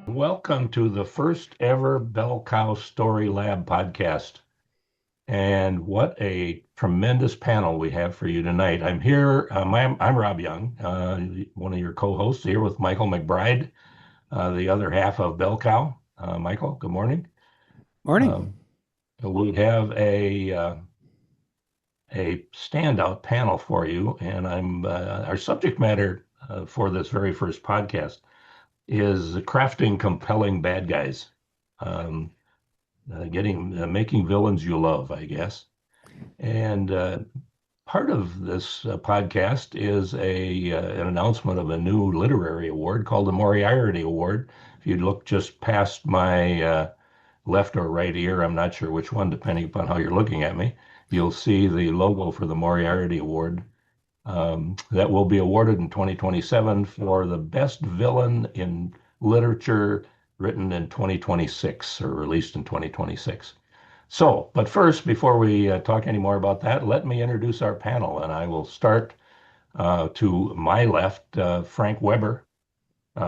Welcome to the first ever Cow StoryLab podcast. And what a tremendous panel we have for you tonight. I'm here, I'm Rob Jung, one of your co-hosts here with Michael MacBride, the other half of Cow. Michael, good morning. Morning. Um, we have a standout panel for you, and our subject matter for this very first podcast is crafting compelling bad guys. Um, making villains you love, I guess. And part of this podcast is an announcement of a new literary award called the Moriarty Award. If you look just past my left or right ear, I'm not sure which one, depending upon how you're looking at me, you'll see the logo for the Moriarty Award. That will be awarded in 2027 for the best villain in literature written in 2026 or released in 2026. So, but first, before we talk any more about that, let me introduce our panel, and I will start to my left, Frank Weber.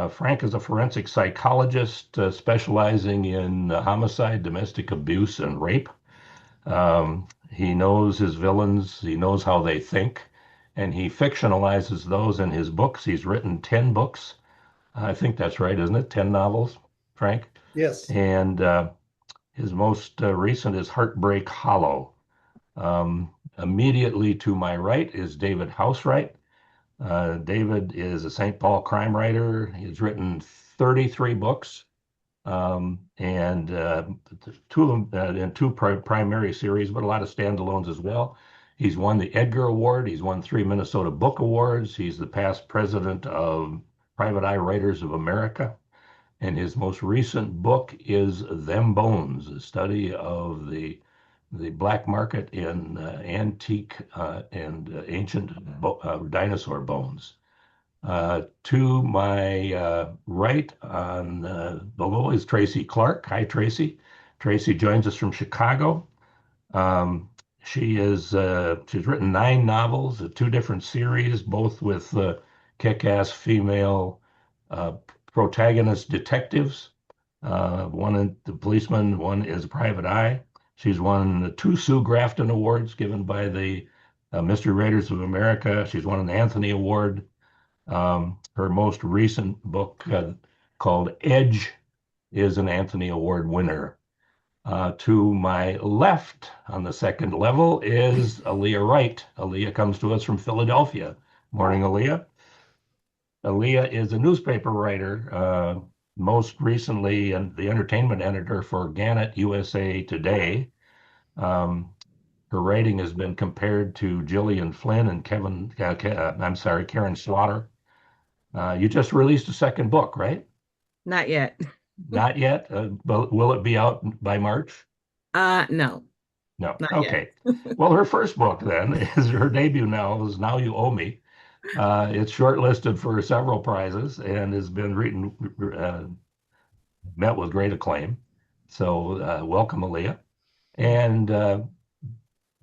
Frank is a forensic psychologist specializing in homicide, domestic abuse, and rape. He knows his villains, he knows how they think, and he fictionalizes those in his books. He's written 10 books. I think that's right, isn't it? 10 novels, Frank? Yes. And his most recent is Heartbreak Hollow. Immediately to my right is David Housewright. David is a St. Paul crime writer. He's written 33 books, and two of them in two primary series, but a lot of standalones as well. He's won the Edgar Award. He's won 3 Minnesota Book Awards. He's the past president of Private Eye Writers of America. And his most recent book is Them Bones, a study of the black market in antique and ancient dinosaur bones. To my right on below is Tracy Clark. Hi, Tracy. Tracy joins us from Chicago. She's written 9 novels, 2 different series, both with kick-ass female uh, protagonist detectives. One is the policeman, one is a private eye. She's won the 2 Sue Grafton Awards given by the Mystery Writers of America. She's won an Anthony Award. Her most recent book called Edge is an Anthony Award winner. To my left on the second level is Aaliyah Wright. Aaliyah comes to us from Philadelphia. Morning, Aaliyah. Aaliyah is a newspaper writer, most recently the entertainment editor for Gannett USA Today. Her writing has been compared to Gillian Flynn and Karen Slaughter. You just released a second book, right? Not yet. Not yet. But will it be out by March? No, No. not Okay. yet. Well, her first book then is her debut novel is Now You Owe Me. It's shortlisted for several prizes and has been met with great acclaim. So welcome, Aaliyah. And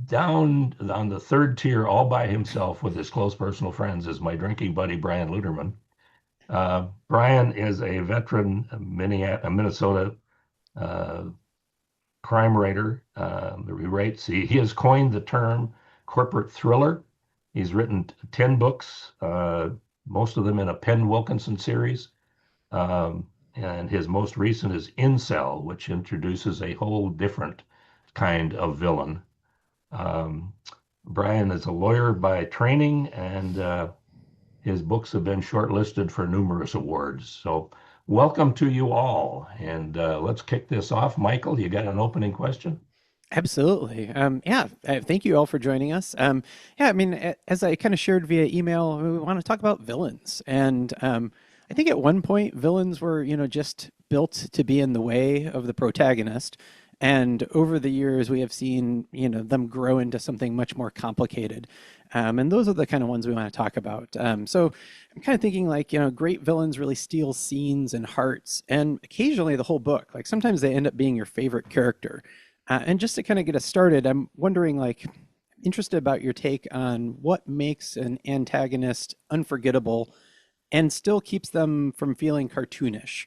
down on the third tier, all by himself with his close personal friends, is my drinking buddy, Brian Luderman. Brian is a veteran Minnesota crime writer. He has coined the term corporate thriller. He's written 10 books, most of them in a Penn Wilkinson series. And his most recent is Incel, which introduces a whole different kind of villain. Brian is a lawyer by training, and his books have been shortlisted for numerous awards. So welcome to you all. And let's kick this off. Michael, you got an opening question? Absolutely. Thank you all for joining us. I mean, as I kind of shared via email, we want to talk about villains. And I think at one point, villains were, just built to be in the way of the protagonist. And over the years, we have seen, them grow into something much more complicated. And those are the kind of ones we want to talk about. So I'm kind of thinking like, great villains really steal scenes and hearts, and occasionally the whole book. Like sometimes they end up being your favorite character. And just to kind of get us started, I'm wondering, interested about your take on what makes an antagonist unforgettable and still keeps them from feeling cartoonish.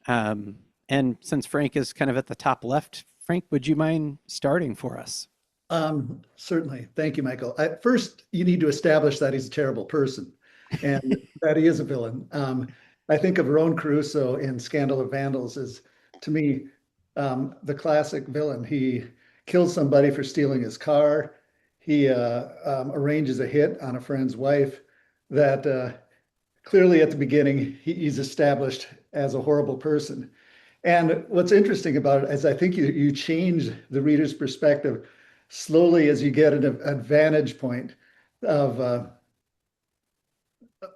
Um, and since Frank is kind of at the top left, Frank, would you mind starting for us? Certainly. Thank you, Michael. First, you need to establish that he's a terrible person and that he is a villain. I think of Roan Crusoe in Scandal of Vandals as, to me, the classic villain. He kills somebody for stealing his car. He arranges a hit on a friend's wife that clearly at the beginning he's established as a horrible person. And what's interesting about it is I think you change the reader's perspective slowly as you get an vantage point of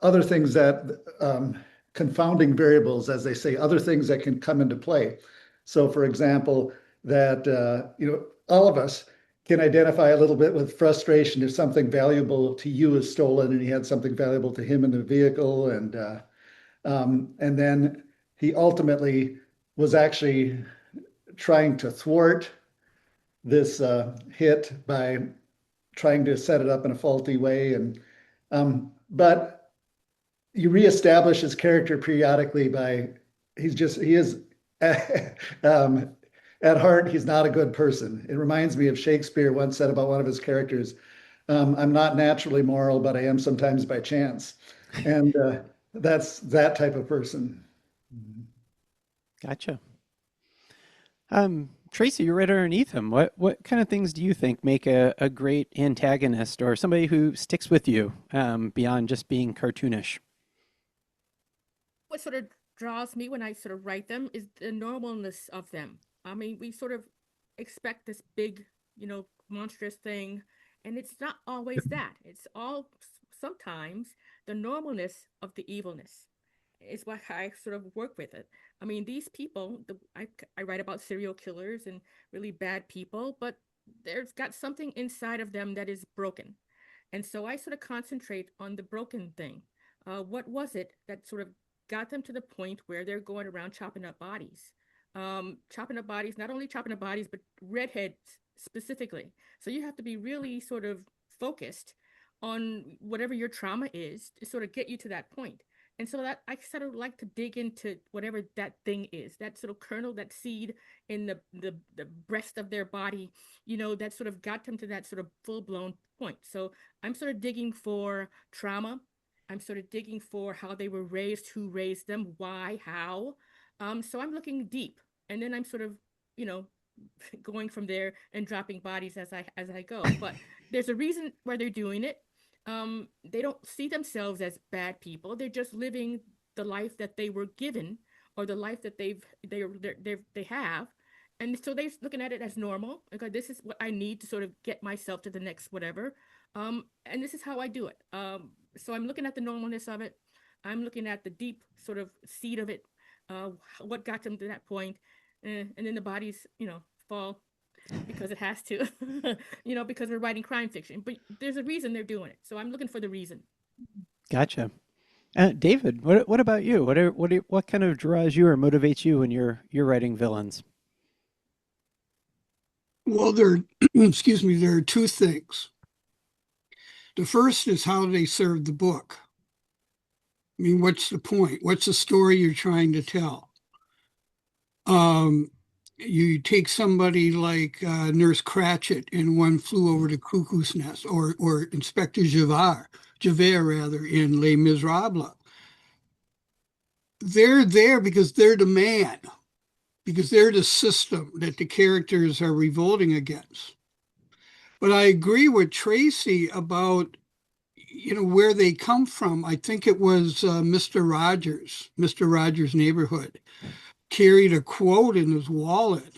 other things that confounding variables, as they say, other things that can come into play. So, for example, that all of us can identify a little bit with frustration if something valuable to you is stolen and he had something valuable to him in the vehicle, and then he ultimately was actually trying to thwart this hit by trying to set it up in a faulty way. But you reestablish his character periodically by he is um, at heart, he's not a good person. It reminds me of Shakespeare once said about one of his characters, I'm not naturally moral, but I am sometimes by chance. And that's that type of person. Gotcha. Tracy, you're right underneath him. What kind of things do you think make a great antagonist or somebody who sticks with you beyond just being cartoonish? What sort of draws me when I sort of write them is the normalness of them. I mean, we sort of expect this big, monstrous thing, and it's not always that. It's all sometimes the normalness of the evilness is what I sort of work with it. I mean, these people, I write about serial killers and really bad people, but there's got something inside of them that is broken. And so I sort of concentrate on the broken thing. What was it that sort of got them to the point where they're going around chopping up bodies? Chopping up bodies, not only chopping up bodies, but redheads specifically. So you have to be really sort of focused on whatever your trauma is to sort of get you to that point. And so that I sort of like to dig into whatever that thing is, that sort of kernel, that seed in the breast of their body, that sort of got them to that sort of full blown point. So I'm sort of digging for trauma. I'm sort of digging for how they were raised, who raised them, why, how. So I'm looking deep, and then I'm sort of, going from there and dropping bodies as I go. But there's a reason why they're doing it. They don't see themselves as bad people. They're just living the life that they were given, or the life that they have, and so they're looking at it as normal. Okay, this is what I need to sort of get myself to the next whatever, and this is how I do it. So I'm looking at the normalness of it. I'm looking at the deep sort of seed of it, what got them to that point, and then the bodies, fall because it has to, because we're writing crime fiction. But there's a reason they're doing it. So I'm looking for the reason. Gotcha. David, what about you? What kind of draws you or motivates you when you're writing villains? Well, excuse me, there are two things. The first is how they serve the book. I mean, what's the point? What's the story you're trying to tell? You take somebody like Nurse Cratchit in One Flew Over the Cuckoo's Nest, or Inspector Javert rather, in Les Miserables. They're there because they're the man, because they're the system that the characters are revolting against. But I agree with Tracy about, where they come from. I think it was Mr. Rogers' Neighborhood, carried a quote in his wallet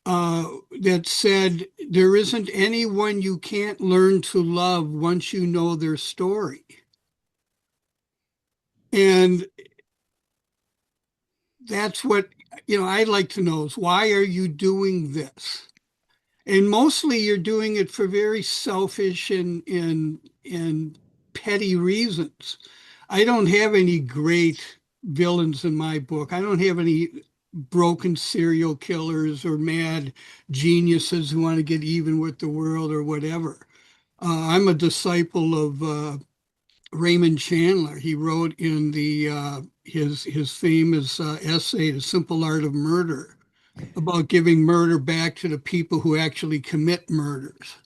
that said, there isn't anyone you can't learn to love once you know their story. And that's what, I'd like to know is, why are you doing this? And mostly you're doing it for very selfish and petty reasons. I don't have any great villains in my book. I don't have any broken serial killers or mad geniuses who want to get even with the world or whatever. I'm a disciple of Raymond Chandler. He wrote in the his famous essay, The Simple Art of Murder, about giving murder back to the people who actually commit murders.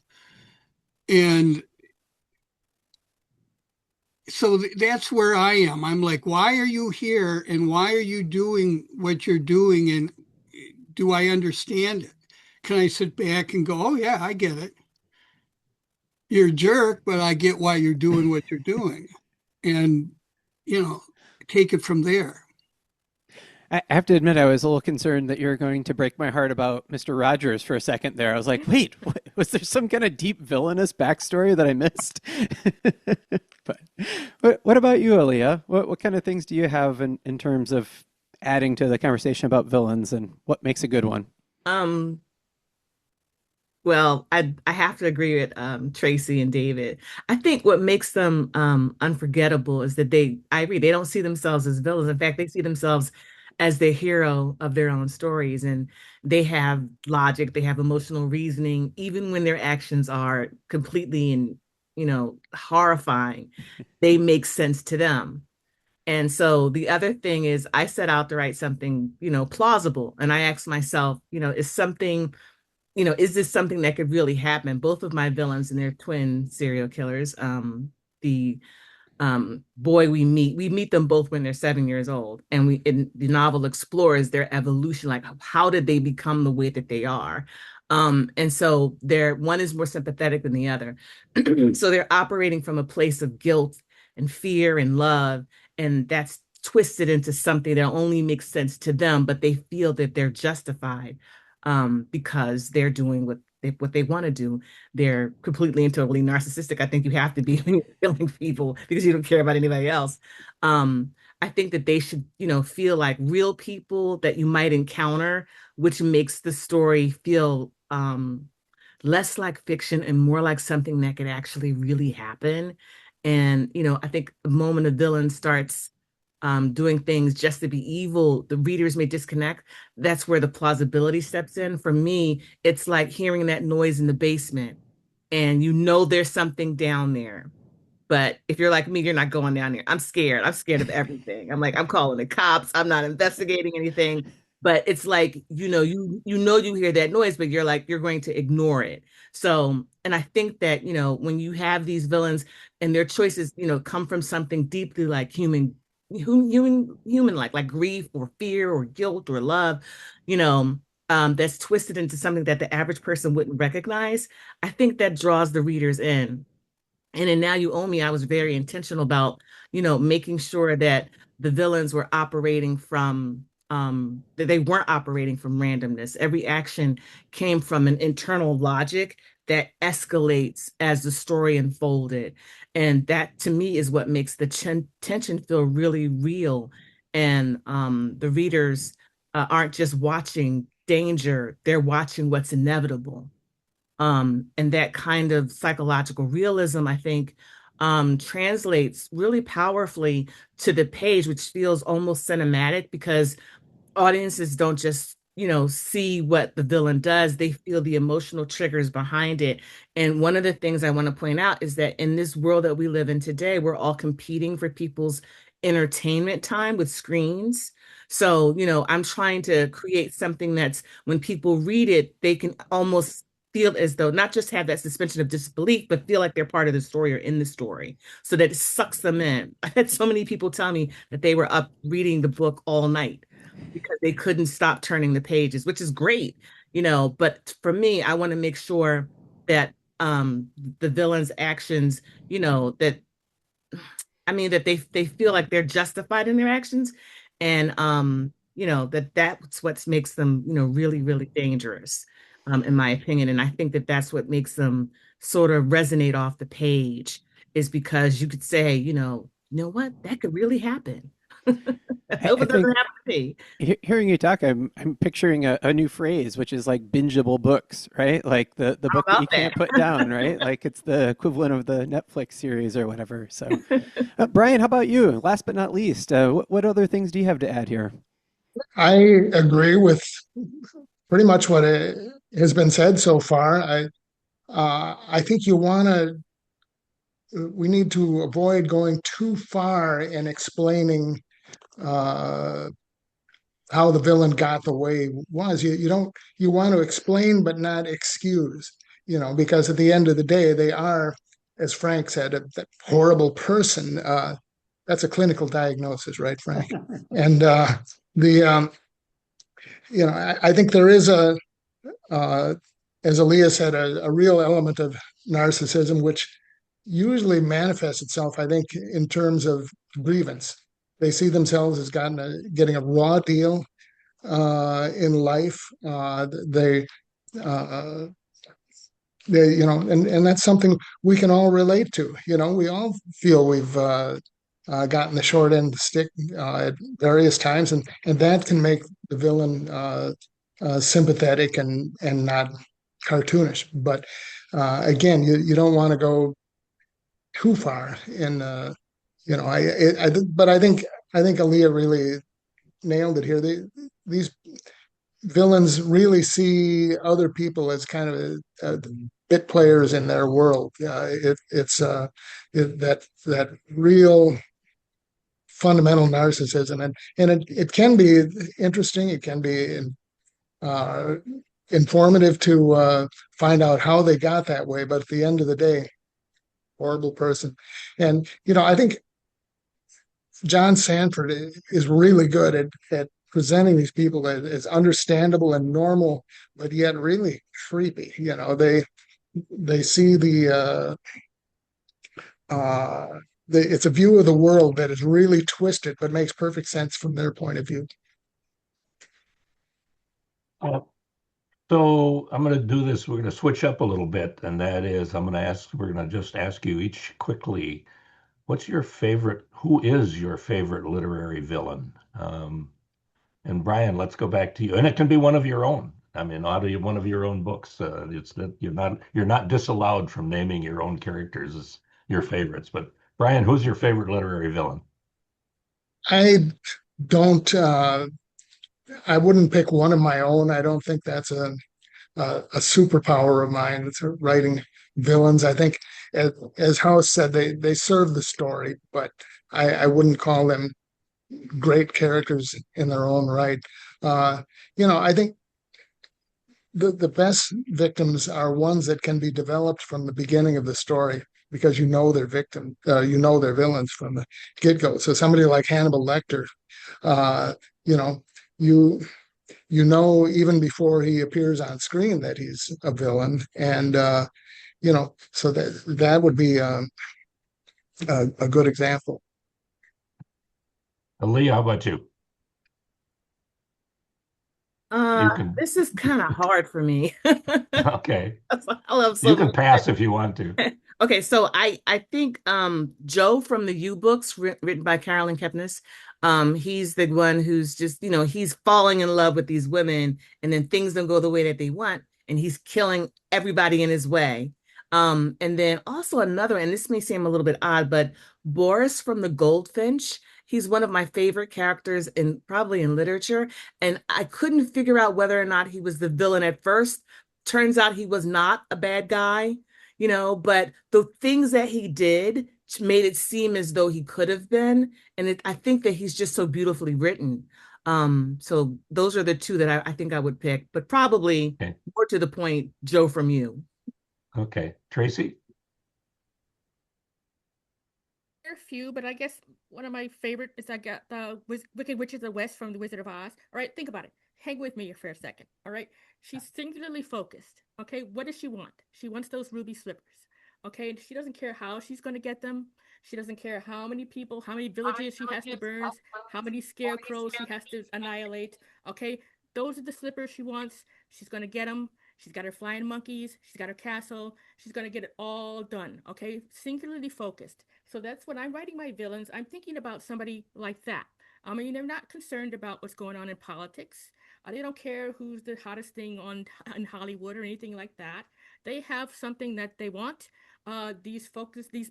And so that's where I am. I'm like, why are you here and why are you doing what you're doing? And do I understand it? Can I sit back and go, oh, yeah, I get it. You're a jerk, but I get why you're doing what you're doing. And, you know, take it from there. I have to admit, I was a little concerned that you were going to break my heart about Mr. Rogers for a second there. I was like, wait, was there some kind of deep villainous backstory that I missed? But what about you, Aaliyah? What kind of things do you have in terms of adding to the conversation about villains and what makes a good one? Um, well, I have to agree with Tracy and David. I think what makes them unforgettable is that I agree, they don't see themselves as villains. In fact, they see themselves as the hero of their own stories, and they have logic, they have emotional reasoning, even when their actions are completely and horrifying, they make sense to them. And so the other thing is I set out to write something, plausible. And I asked myself, is this something that could really happen? Both of my villains and their twin serial killers, the boy we meet them both when they're 7 years old. And the novel explores their evolution, like how did they become the way that they are? And so one is more sympathetic than the other. So they're operating from a place of guilt and fear and love, and that's twisted into something that only makes sense to them, but they feel that they're justified because they're doing what they want to do. They're completely and totally narcissistic. I think you have to be killing people because you don't care about anybody else. I think that they should, feel like real people that you might encounter, which makes the story feel less like fiction and more like something that could actually really happen. And, I think the moment a villain starts doing things just to be evil, the readers may disconnect. That's where the plausibility steps in. For me, it's like hearing that noise in the basement and there's something down there. But if you're like me, you're not going down there. I'm scared. I'm scared of everything. I'm like, I'm calling the cops. I'm not investigating anything. But it's like, you hear that noise, but you're going to ignore it. So, and I think that, when you have these villains and their choices, come from something deeply like human like grief or fear or guilt or love, that's twisted into something that the average person wouldn't recognize, I think that draws the readers in. And in Now You Owe Me, I was very intentional about, making sure that the villains were operating from, that they weren't operating from randomness. Every action came from an internal logic that escalates as the story unfolded. And that to me is what makes the tension feel really real. And the readers aren't just watching danger, they're watching what's inevitable. And that kind of psychological realism, I think, translates really powerfully to the page, which feels almost cinematic because audiences don't just, see what the villain does, they feel the emotional triggers behind it. And one of the things I want to point out is that in this world that we live in today, we're all competing for people's entertainment time with screens. So, I'm trying to create something that's when people read it, they can almost feel as though not just have that suspension of disbelief, but feel like they're part of the story or in the story so that it sucks them in. I had so many people tell me that they were up reading the book all night because they couldn't stop turning the pages, which is great, but for me, I want to make sure that the villain's actions, that that they feel like they're justified in their actions, and that's what makes them, really, really dangerous, in my opinion. And I think that that's what makes them sort of resonate off the page is because you could say, you know what, that could really happen. I hope I it doesn't think happen to me. hearing you talk, I'm picturing a new phrase, which is like bingeable books, right? Like the How book that you about can't put down, right? Like it's the equivalent of the Netflix series or whatever. So, Brian, how about you? Last but not least, what other things do you have to add here? I agree with pretty much what has been said so far. I think you want to we need to avoid going too far in explaining uh, how the villain got the way he was. You don't, you want to explain but not excuse, because at the end of the day, they are, as Frank said, a horrible person. That's a clinical diagnosis, right, Frank? And the I think there is uh, as Aaliyah said, a real element of narcissism, which usually manifests itself, I think, in terms of grievance. They see themselves as getting a raw deal in life. Uh, and that's something we can all relate to. We all feel we've gotten the short end of the stick at various times, and that can make the villain sympathetic and not cartoonish. But again, you don't want to go too far in but I think Aaliyah really nailed it here. These villains really see other people as kind of bit players in their world. That real fundamental narcissism, and it can be interesting. It can be uh, informative to find out how they got that way. But at the end of the day, horrible person. And I think John Sanford is really good at presenting these people as understandable and normal, but yet really creepy. They see it's a view of the world that is really twisted, but makes perfect sense from their point of view. Uh, So I'm going to do this. We're going to switch up a little bit, and that is, we're going to just ask you each quickly, who is your favorite literary villain? And Brian, let's go back to you. And it can be one of your own. I mean, out of one of your own books. It's that you're not disallowed from naming your own characters as your favorites. But Brian, who's your favorite literary villain? I don't. I wouldn't pick one of my own. I don't think that's a superpower of mine. It's writing villains. I think, as House said, they serve the story, but I wouldn't call them great characters in their own right. Uh, I think the best victims are ones that can be developed from the beginning of the story because they're villains from the get-go. So somebody like Hannibal Lecter, uh, you know, you even before he appears on screen that he's a villain, and so that would be a good example. Lee, how about you? You can, This is kind of hard for me. okay. I love You so can much. pass if you want to. Okay, so I think Joe from the U books written by Carolyn Kepnes, he's the one who's just, he's falling in love with these women and then things don't go the way that they want and he's killing everybody in his way. And then also another, and this may seem a little bit odd, but Boris from the Goldfinch, he's one of my favorite characters in probably in literature. And I couldn't figure out whether or not he was the villain at first. Turns out he was not a bad guy, but the things that he did made it seem as though he could have been. And I think that he's just so beautifully written. So those are the two that I think I would pick, but probably Okay. more to the point, Joe from You. Okay. Tracy? There are a few, but I guess one of my favorite is I got the Wicked Witch of the West from The Wizard of Oz. All right, think about it. Hang with me for a second. All right, she's singularly focused. Okay, what does she want? She wants those ruby slippers. Okay, and she doesn't care how she's going to get them. She doesn't care how many people, how many villages she has to burn, how many scarecrows she has to annihilate. Okay, those are the slippers she wants. She's going to get them. She's got her flying monkeys. She's got her castle. She's going to get it all done. Okay, singularly focused. So that's when I'm writing my villains. I'm thinking about somebody like that. I mean, they're not concerned about what's going on in politics. They don't care who's the hottest thing on in Hollywood or anything like that. They have something that they want. These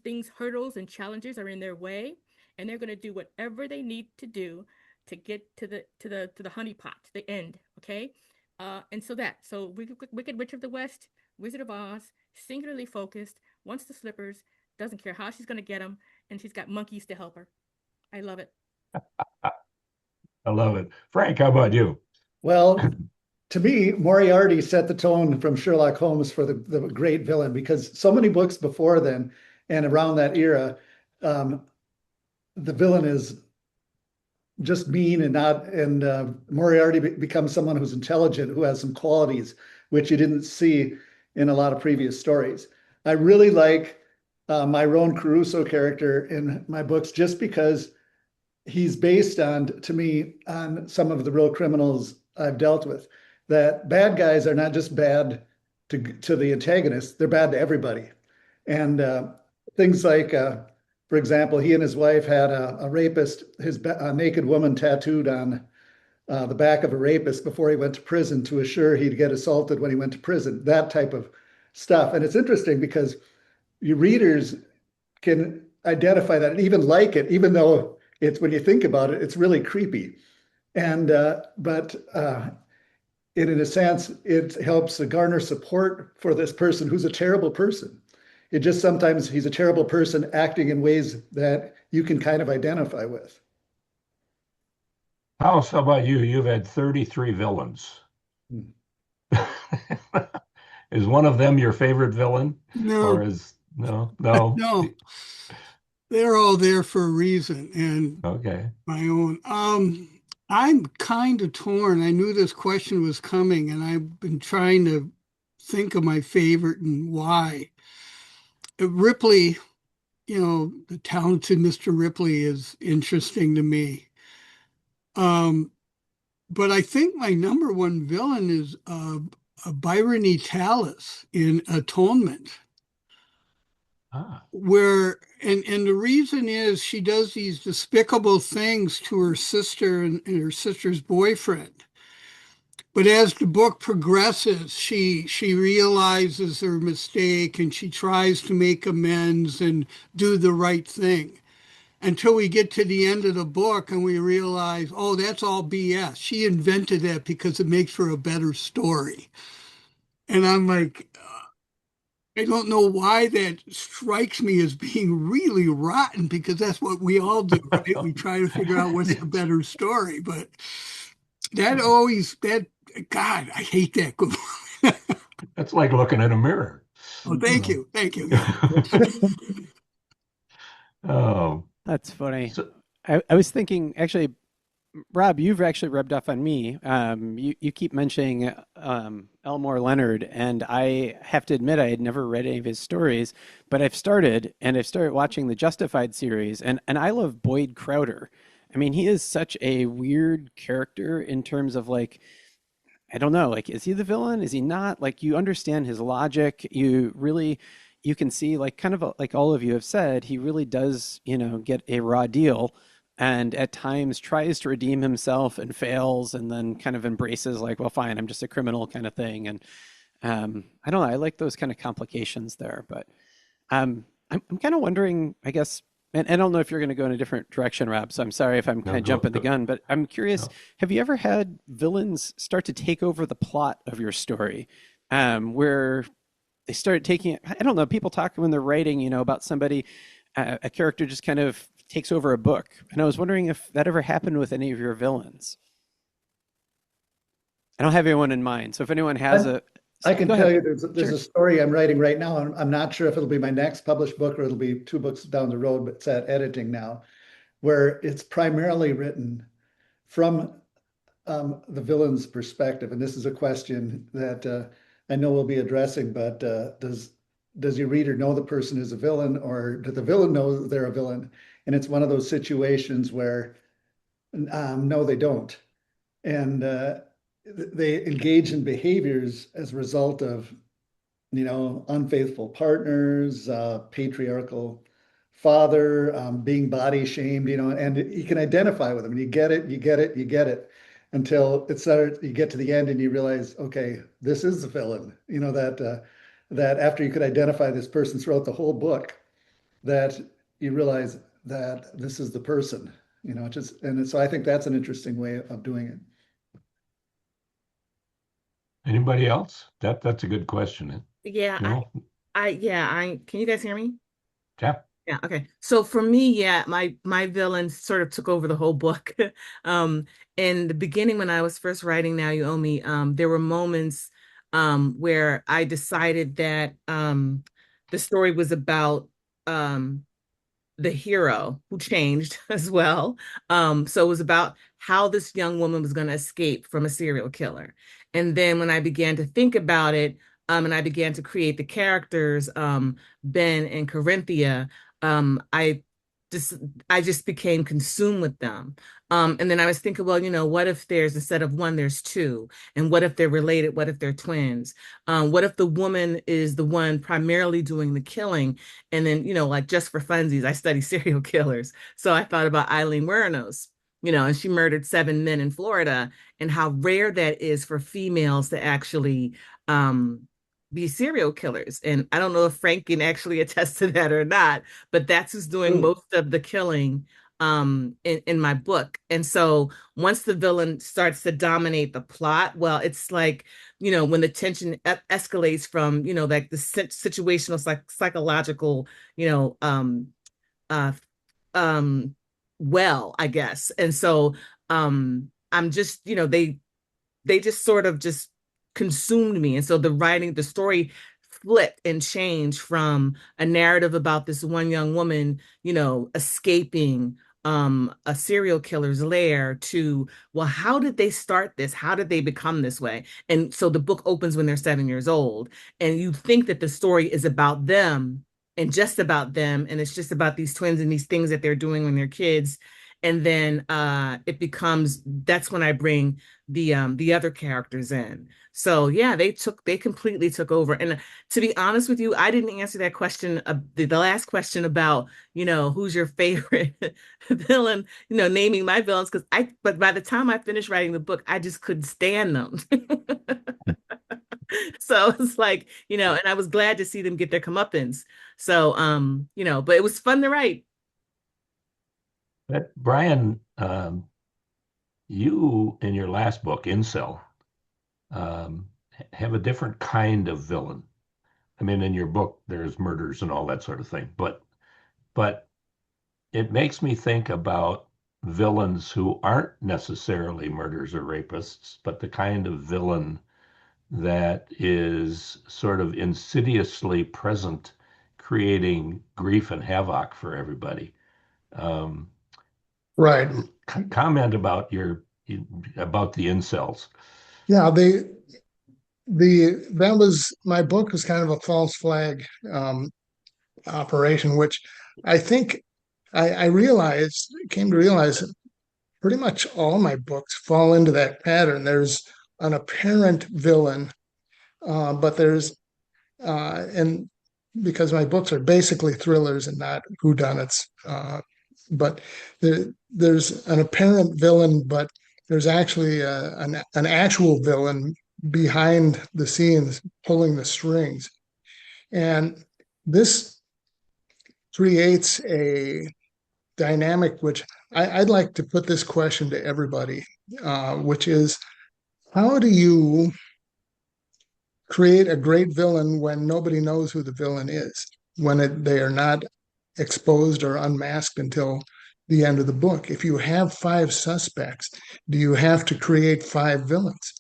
things, hurdles and challenges are in their way, and they're going to do whatever they need to do to get to the honey pot, to the end. Okay, so Wicked Witch of the West, Wizard of Oz, singularly focused, wants the slippers, doesn't care how she's going to get him, and she's got monkeys to help her. I love it. I love it. Frank, how about you? Well, to me, Moriarty set the tone from Sherlock Holmes for the great villain because so many books before then and around that era, um, the villain is just mean and not, and Moriarty becomes someone who's intelligent, who has some qualities which you didn't see in a lot of previous stories. I really like my Roan Caruso character in my books just because he's based on, to me, on some of the real criminals I've dealt with. That bad guys are not just bad to the antagonist; they're bad to everybody. And things like, for example, he and his wife had a rapist, a naked woman tattooed on the back of a rapist before he went to prison to assure he'd get assaulted when he went to prison. That type of stuff. And it's interesting because your readers can identify that and even like it, even though it's when you think about it, it's really creepy. And but in a sense, it helps garner support for this person who's a terrible person. It just sometimes he's a terrible person acting in ways that you can kind of identify with. House, how about you? You've had 33 villains. Hmm. Is one of them your favorite villain? Or No, is no? no, they're all there for a reason, and Okay. my own. I'm kind of torn. I knew this question was coming, and I've been trying to think of my favorite and why. Ripley, the talented Mr. Ripley is interesting to me. But I think my number one villain is Byron E. Tallis in Atonement, Ah, and the reason is she does these despicable things to her sister and her sister's boyfriend. But as the book progresses, she realizes her mistake and she tries to make amends and do the right thing until we get to the end of the book and we realize, oh, that's all BS. She invented that because it makes for a better story. And I'm like, I don't know why that strikes me as being really rotten because that's what we all do, right? We try to figure out what's the better story. But that God, I hate that. that's like looking in a mirror. Oh, thank Oh. you. Thank you. Yeah. Oh, That's funny. so I was thinking, actually, Rob, you've actually rubbed off on me. You keep mentioning Elmore Leonard, and I have to admit I had never read any of his stories, but I've started watching the Justified series, and I love Boyd Crowder. I mean, he is such a weird character in terms of like, I don't know, like, is he the villain? Is he not? Like, you understand his logic. You can see, like, kind of like all of you have said, he really does, get a raw deal and at times tries to redeem himself and fails and then kind of embraces, like, well, fine, I'm just a criminal kind of thing. And I don't know, I like those kind of complications there. But I'm kind of wondering, I guess, and I don't know if you're going to go in a different direction, Rob. So I'm sorry if I'm no, kind of jumping the gun, but I'm curious, no. have you ever had villains start to take over the plot of your story, where they start taking it? I don't know. People talk when they're writing, about somebody, a character just kind of takes over a book. And I was wondering if that ever happened with any of your villains. I don't have anyone in mind. So if anyone has I can go tell ahead. you there's Sure. a story I'm writing right now. I'm not sure if it'll be my next published book or it'll be two books down the road, but it's at editing now, where it's primarily written from the villain's perspective. And this is a question that I know we'll be addressing, but does your reader know the person is a villain or does the villain know they're a villain? And it's one of those situations where no, they don't. And they engage in behaviors as a result of, unfaithful partners, patriarchal father, being body shamed, and you can identify with them and you get it, you get it, you get it until you get to the end and you realize, okay, this is the villain, that after you could identify this person throughout the whole book, that you realize that this is the person, so I think that's an interesting way of doing it. Anybody else? That's a good question. Yeah, No? I can you guys hear me? Yeah. Yeah, okay. So for me, yeah, my villains sort of took over the whole book. Um, in the beginning when I was first writing Now You Owe Me, there were moments where I decided that the story was about um the hero who changed as well. So it was about how this young woman was going to escape from a serial killer. And then when I began to think about it, and I began to create the characters, Ben and Corinthia, I just I just became consumed with them. And then I was thinking, well, what if there's instead of one, there's two? And what if they're related? What if they're twins? What if the woman is the one primarily doing the killing? And then, like just for funsies, I study serial killers. So I thought about Eileen Wuornos, and she murdered 7 men in Florida, and how rare that is for females to actually be serial killers. And I don't know if Frank can actually attest to that or not, but that's who's doing Ooh. most of the killing in my book. And so once the villain starts to dominate the plot, well, it's like, when the tension escalates from, like the situational psychological, you know, uh um well, I guess. And so I'm just, they just sort of just consumed me. And so the story flipped and changed from a narrative about this one young woman, escaping a serial killer's lair to, well, how did they start this? How did they become this way? And so the book opens when they're 7 years old, and you think that the story is about them and just about them, and it's just about these twins and these things that they're doing when they're kids. And then it becomes, that's when I bring the other characters in. So yeah, they completely took over. And to be honest with you, I didn't answer that question, the last question about, who's your favorite villain, naming my villains, but by the time I finished writing the book, I just couldn't stand them. So it's like, and I was glad to see them get their comeuppance. So but it was fun to write. But Brian, you in your last book, Incel, um, have a different kind of villain. I mean, in your book, there's murders and all that sort of thing, but it makes me think about villains who aren't necessarily murderers or rapists, but the kind of villain that is sort of insidiously present, creating grief and havoc for everybody. Um, Right. Comment about about the incels. Yeah, that was my book was kind of a false flag operation, which I think I realized came to realize that pretty much all my books fall into that pattern. There's an apparent villain, but there's and because my books are basically thrillers and not whodunits, but there's an apparent villain, but there's actually an actual villain behind the scenes pulling the strings. And this creates a dynamic which I'd like to put this question to everybody, which is how do you create a great villain when nobody knows who the villain is, when they are not exposed or unmasked until the end of the book? If you have five suspects, do you have to create five villains?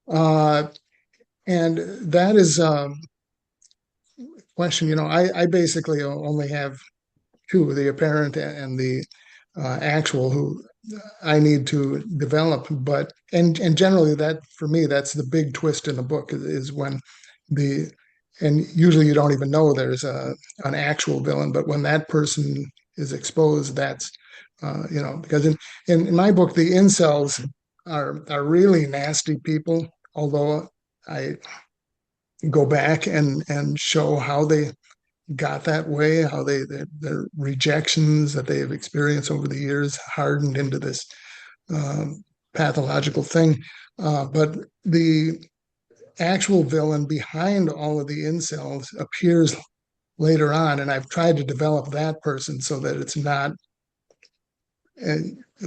And that is a question, I basically only have two, the apparent and the actual, who I need to develop. But and generally that for me, that's the big twist in the book is when the and usually you don't even know there's an actual villain, but when that person is exposed, that's because in my book the incels are really nasty people, although I go back and show how they got that way, how their rejections that they have experienced over the years hardened into this pathological thing. But the actual villain behind all of the incels appears later on, and I've tried to develop that person so that it's not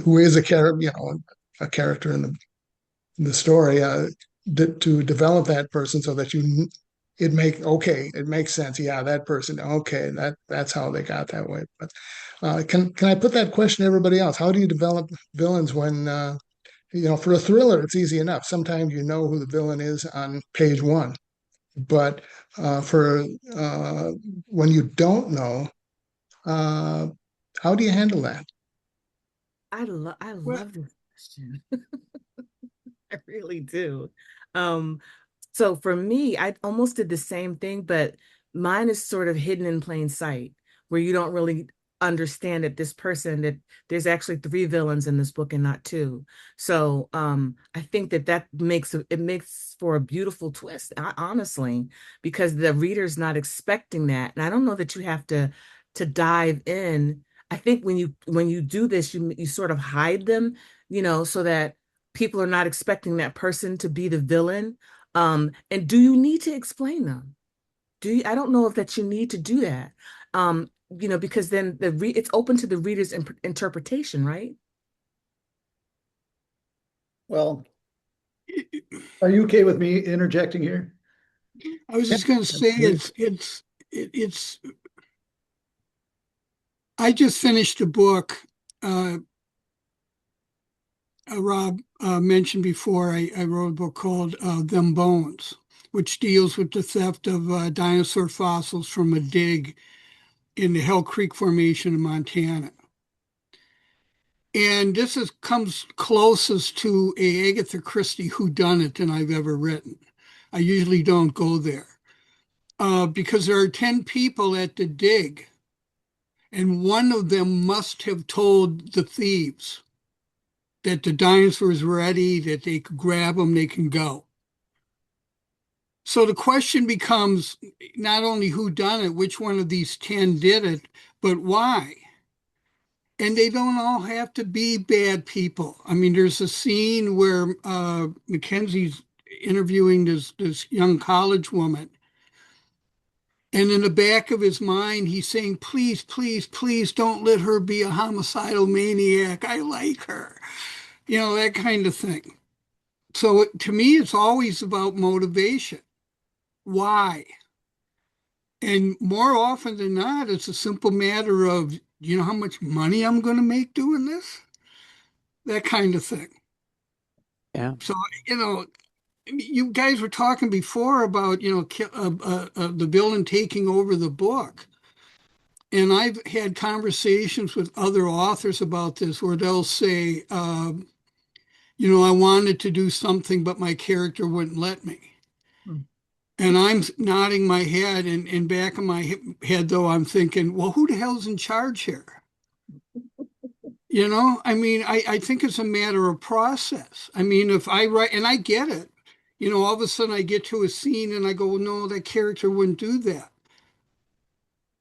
who is a character, a character in the story. To develop that person so that it makes sense. Yeah, that person. Okay, that's how they got that way. But can I put that question to everybody else? How do you develop villains when for a thriller, it's easy enough. Sometimes you know who the villain is on page one, but for when you don't know, uh, how do you handle that? I Well, love this question. I really do. Um, so for me, I almost did the same thing, but mine is sort of hidden in plain sight, where you don't really understand that that there's actually three villains in this book and not two. So I think that makes for a beautiful twist, honestly, because the reader's not expecting that. And I don't know that you have to dive in. I think when you do this, you sort of hide them, so that people are not expecting that person to be the villain. And do you need to explain them? I don't know if that you need to do that. Because then it's open to the reader's interpretation, right? Well, are you okay with me interjecting here? I was just going to say it's. I just finished a book. Rob mentioned before. I wrote a book called "Them Bones," which deals with the theft of dinosaur fossils from a dig in the Hell Creek Formation in Montana. And comes closest to a Agatha Christie whodunit than I've ever written. I usually don't go there because there are 10 people at the dig, and one of them must have told the thieves that the dinosaurs were ready, that they could grab them, they can go. So the question becomes not only who done it, which one of these 10 did it, but why? And they don't all have to be bad people. I mean, there's a scene where Mackenzie's interviewing this young college woman. And in the back of his mind, he's saying, please, please, please don't let her be a homicidal maniac. I like her. That kind of thing. So to me, it's always about motivation. Why? And more often than not, it's a simple matter of, how much money I'm going to make doing this? That kind of thing. Yeah. So, you guys were talking before about, the villain taking over the book. And I've had conversations with other authors about this where they'll say, I wanted to do something, but my character wouldn't let me. And I'm nodding my head, and in back of my head, though, I'm thinking, well, who the hell's in charge here? I mean, I think it's a matter of process. I mean, if I write, and I get it, all of a sudden I get to a scene and I go, no, that character wouldn't do that.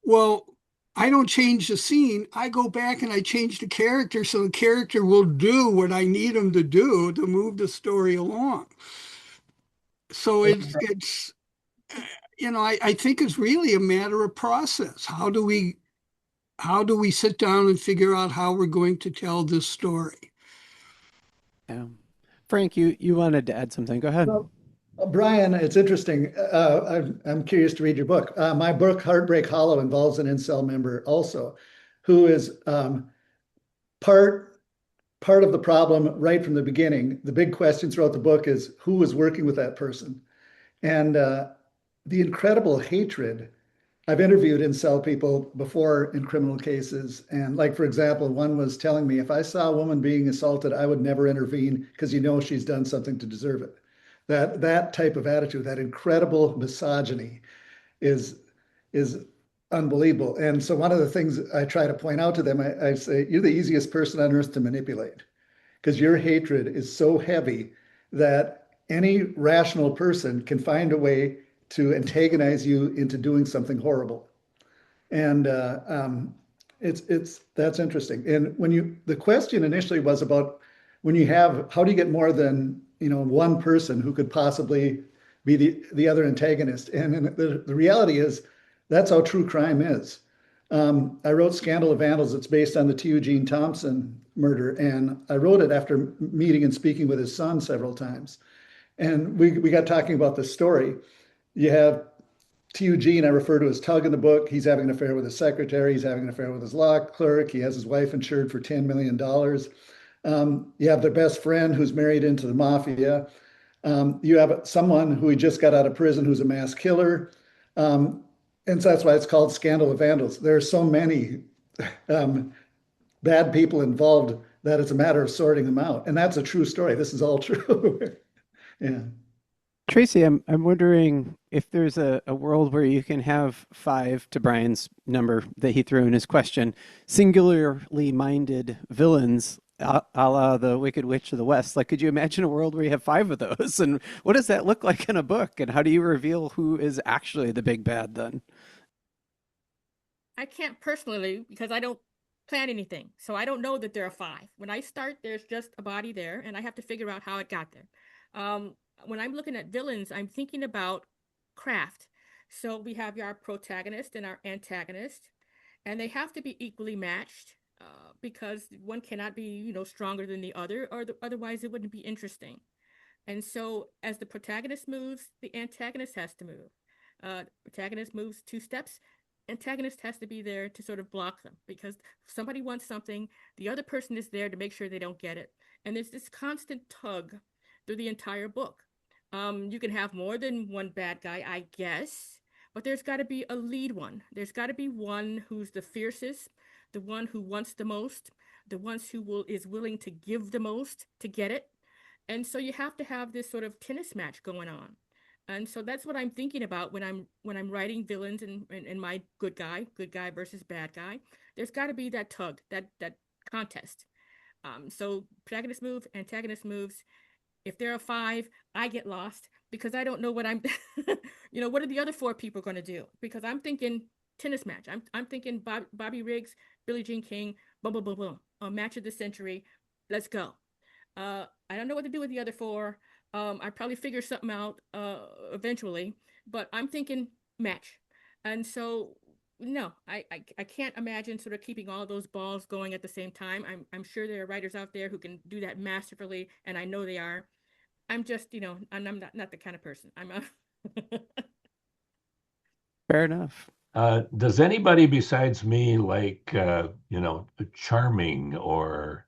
Well, I don't change the scene. I go back and I change the character so the character will do what I need him to do to move the story along. So I think it's really a matter of process. How do we sit down and figure out how we're going to tell this story? Yeah. Frank, you wanted to add something. Go ahead. Well, Brian, it's interesting. I'm curious to read your book. My book, Heartbreak Hollow, involves an incel member also, who is part of the problem right from the beginning. The big question throughout the book is who was working with that person, and the incredible hatred. I've interviewed incel people before in criminal cases, and like for example, one was telling me if I saw a woman being assaulted, I would never intervene because she's done something to deserve it. That type of attitude, that incredible misogyny, is is unbelievable. And so one of the things I try to point out to them, I say, you're the easiest person on earth to manipulate because your hatred is so heavy that any rational person can find a way to antagonize you into doing something horrible. And it's that's interesting. And the question initially was about when you have how do you get more than one person who could possibly be the other antagonist? And the reality is that's how true crime is. I wrote Scandal of Vandals. It's based on the T. Eugene Thompson murder, and I wrote it after meeting and speaking with his son several times. And we got talking about this story. You have to Eugene, I refer to as Tug in the book. He's having an affair with his secretary. He's having an affair with his law clerk. He has his wife insured for $10 million. You have their best friend who's married into the mafia. You have someone who he just got out of prison who's a mass killer. And so that's why it's called Scandal of Vandals. There are so many bad people involved that it's a matter of sorting them out. And that's a true story. This is all true. Yeah. Tracy, I'm wondering if there's a world where you can have 5, to Brian's number that he threw in his question, singularly minded villains a la the Wicked Witch of the West. Like, could you imagine a world where you have 5 of those? And what does that look like in a book? And how do you reveal who is actually the big bad then? I can't personally because I don't plan anything. So I don't know that there are 5. When I start, there's just a body there, and I have to figure out how it got there. When I'm looking at villains, I'm thinking about craft. So we have our protagonist and our antagonist, and they have to be equally matched because one cannot be, stronger than the other, or otherwise it wouldn't be interesting. And so as the protagonist moves, the antagonist has to move. Protagonist moves 2 steps, antagonist has to be there to sort of block them because if somebody wants something, the other person is there to make sure they don't get it. And there's this constant tug through the entire book. You can have more than one bad guy, I guess, but there's got to be a lead one. There's got to be one who's the fiercest, the one who wants the most, the one who is willing to give the most to get it. And so you have to have this sort of tennis match going on. And so that's what I'm thinking about when I'm writing villains and my good guy versus bad guy. There's got to be that tug, that contest. So protagonist moves, antagonist moves. If there are 5, I get lost because I don't know what I'm, what are the other 4 people going to do? Because I'm thinking tennis match. I'm thinking Bobby Riggs, Billie Jean King, boom, boom, boom, boom. A match of the century. Let's go. I don't know what to do with the other 4. I probably figure something out eventually, but I'm thinking match. And so, no, I can't imagine sort of keeping all those balls going at the same time. I'm sure there are writers out there who can do that masterfully, and I know they are. I'm just, I'm not the kind of person. I'm a Fair enough. Does anybody besides me like charming or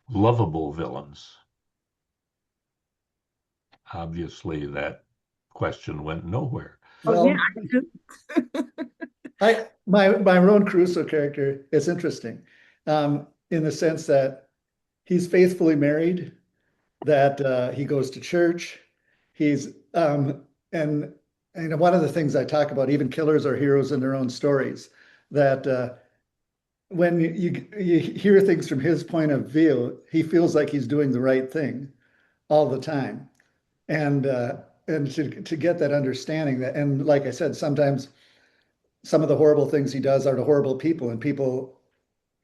lovable villains? Obviously, that question went nowhere. Oh, Well, yeah. my Ron Caruso character is interesting, in the sense that he's faithfully married, that he goes to church. He's and one of the things I talk about, even killers are heroes in their own stories. That when you hear things from his point of view, he feels like he's doing the right thing all the time, and to get that understanding that, and like I said, sometimes some of the horrible things he does are to horrible people, and people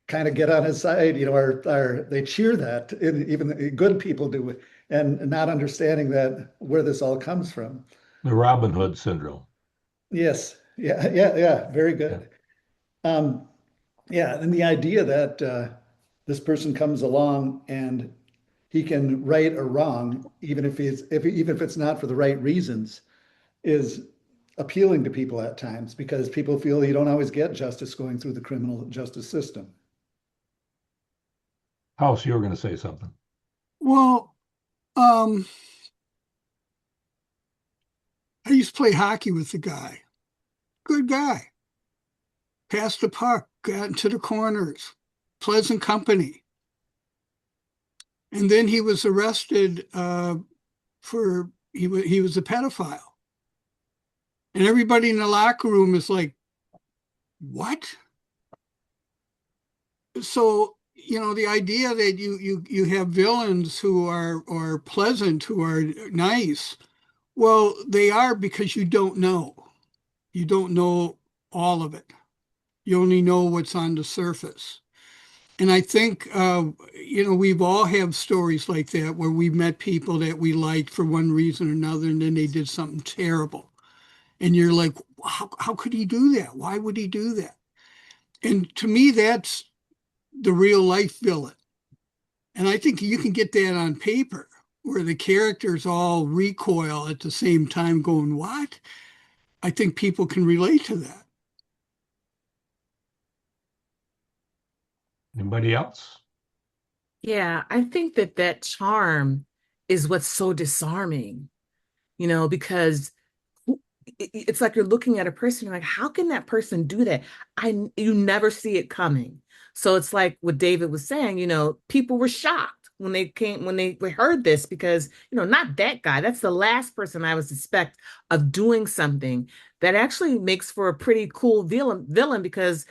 kind of get on his side, are they cheer that, and even the good people do, and not understanding that where this all comes from. The Robin Hood syndrome. Yes, yeah, very Yeah. good. Yeah, and the idea that this person comes along and he can right or wrong, even if it's not for the right reasons, is appealing to people at times because people feel you don't always get justice going through the criminal justice system. House, you were going to say something. Well, I used to play hockey with the guy. Good guy. Passed the puck, got into the corners, pleasant company. And then he was arrested for he was a pedophile. And everybody in the locker room is like, what? So, the idea that you have villains who are pleasant, who are nice, well, they are because you don't know. You don't know all of it. You only know what's on the surface. And I think, we've all have stories like that where we met people that we liked for one reason or another, and then they did something terrible. And you're like, how could he do that? Why would he do that? And to me, that's the real life villain. And I think you can get that on paper where the characters all recoil at the same time going, what? I think people can relate to that. Anybody else? Yeah, I think that that charm is what's so disarming, because it's like you're looking at a person, you're like, how can that person do that? You never see it coming. So it's like what David was saying, people were shocked when they heard this because, not that guy. That's the last person I would suspect of doing something that actually makes for a pretty cool villain because,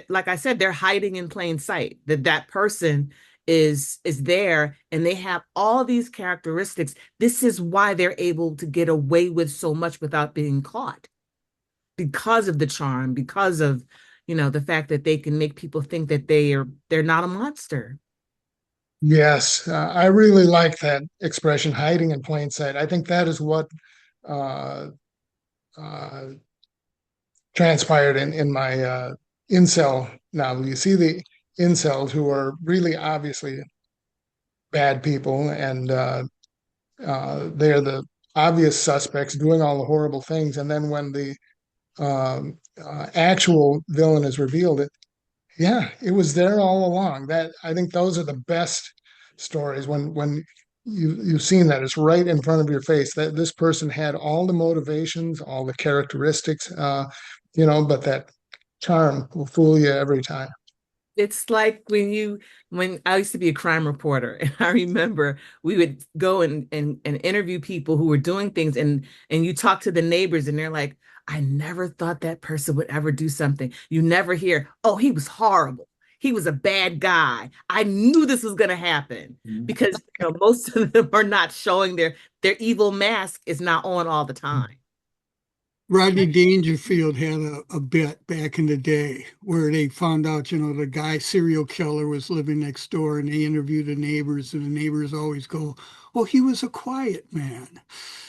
like I said, they're hiding in plain sight. That person is there and they have all these characteristics. This is why they're able to get away with so much without being caught because of the charm, because of the fact that they can make people think that they're not a monster. Yes, I really like that expression, hiding in plain sight. I think that is what uh, uh, transpired in my incel novel. You see the incels who are really obviously bad people, and they're the obvious suspects doing all the horrible things. And then when the actual villain is revealed, yeah, it was there all along. That I think those are the best stories when you've seen that it's right in front of your face that this person had all the motivations, all the characteristics, but that charm will fool you every time. It's like when I used to be a crime reporter, and I remember we would go and interview people who were doing things, and you talk to the neighbors, and they're like, I never thought that person would ever do something. You never hear, oh, he was horrible. He was a bad guy. I knew this was going to happen because most of them are not showing their evil mask is not on all the time. Rodney Dangerfield had a bit back in the day where they found out, the guy serial killer was living next door and they interviewed the neighbors and the neighbors always go, oh, he was a quiet man.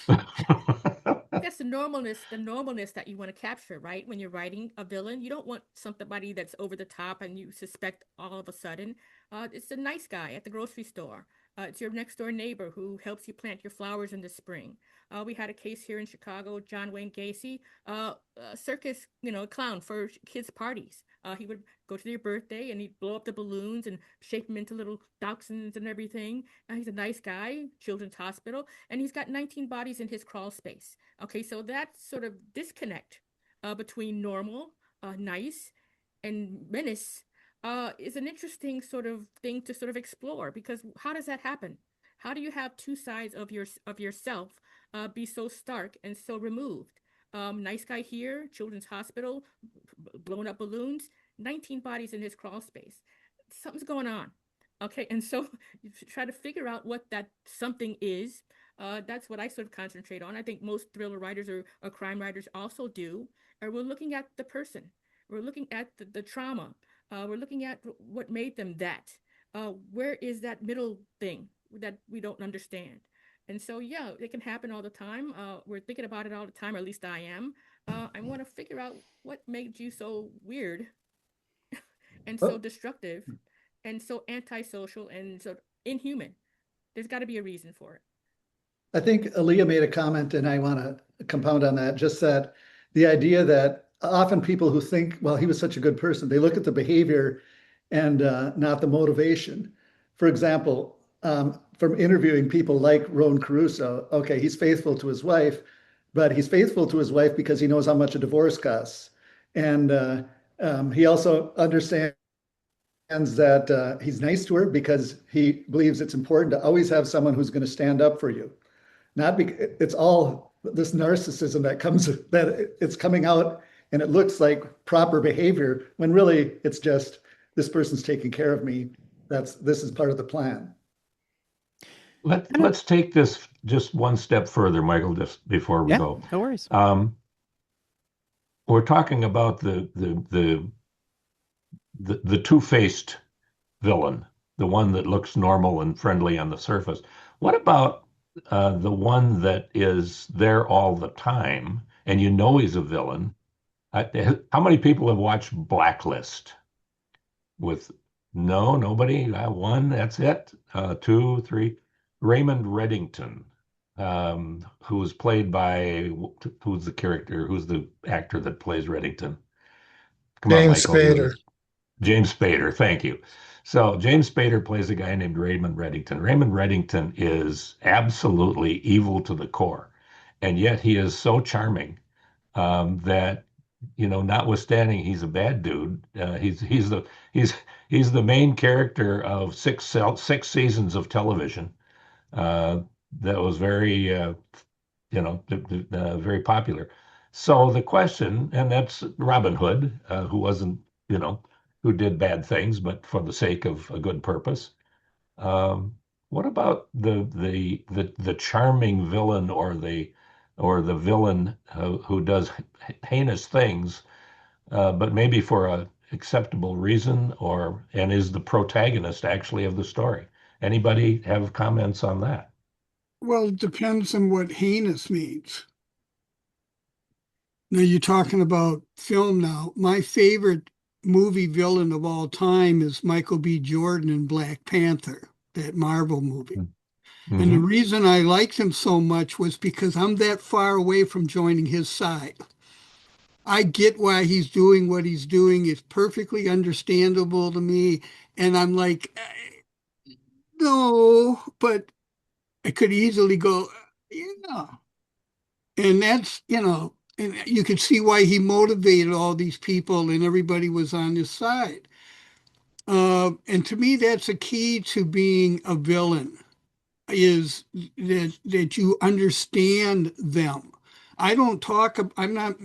That's the normalness that you want to capture, right? When you're writing a villain, you don't want somebody that's over the top and you suspect all of a sudden. It's a nice guy at the grocery store. It's your next door neighbor who helps you plant your flowers in the spring. We had a case here in Chicago, John Wayne Gacy, a circus, clown for kids' parties. He would go to their birthday and he'd blow up the balloons and shape them into little dachshunds and everything. He's a nice guy, Children's Hospital, and he's got 19 bodies in his crawl space. Okay, so that sort of disconnect between normal, nice, and menace is an interesting sort of thing to sort of explore because how does that happen? How do you have two sides of yourself be so stark and so removed? Nice guy here, Children's Hospital, blowing up balloons, 19 bodies in his crawl space. Something's going on. Okay, and so you try to figure out what that something is. That's what I sort of concentrate on. I think most thriller writers or crime writers also do. We're looking at the person. We're looking at the trauma. We're looking at what made them that. Where is that middle thing that we don't understand? And so, yeah, it can happen all the time. We're thinking about it all the time, or at least I am. I want to figure out what made you so weird and so destructive and so antisocial and so inhuman. There's got to be a reason for it. I think Aaliyah made a comment, and I want to compound on that, just that the idea that often people who think, well, he was such a good person, they look at the behavior and not the motivation. For example, from interviewing people like Roan Caruso, okay, he's faithful to his wife, but he's faithful to his wife because he knows how much a divorce costs. And he also understands that he's nice to her because he believes it's important to always have someone who's going to stand up for you. Not because it's all this narcissism that it's coming out and it looks like proper behavior when really it's just this person's taking care of me. This is part of the plan. Let's take this just one step further, Michael, just before we go. No worries. We're talking about the two-faced villain, the one that looks normal and friendly on the surface. What about the one that is there all the time and you know he's a villain? How many people have watched Blacklist? Nobody? One, that's it. Two, three. Raymond Reddington. who was played by who's the actor that plays Reddington? Come on, James Michael. Spader. James Spader. Thank you. So James Spader plays a guy named Raymond Reddington. Raymond Reddington is absolutely evil to the core, and yet he is so charming that notwithstanding he's a bad dude, he's he's the main character of six seasons of television uh, that was very very popular. So the question, and that's Robin Hood, who wasn't, who did bad things, but for the sake of a good purpose. Um, what about the charming villain or the villain who does heinous things, but maybe for a acceptable reason, and is the protagonist actually of the story? Anybody have comments on that? Well, it depends on what heinous means. Now you're talking about film now. My favorite movie villain of all time is Michael B. Jordan in Black Panther, that Marvel movie. And the Mm-hmm. reason I liked him so much was because I'm that far away from joining his side. I get why he's doing what he's doing. It's perfectly understandable to me. And I'm like, no, but I could easily go, yeah. And that's, and you could see why he motivated all these people and everybody was on his side. And to me, that's a key to being a villain is that you understand them. I don't talk, I'm not,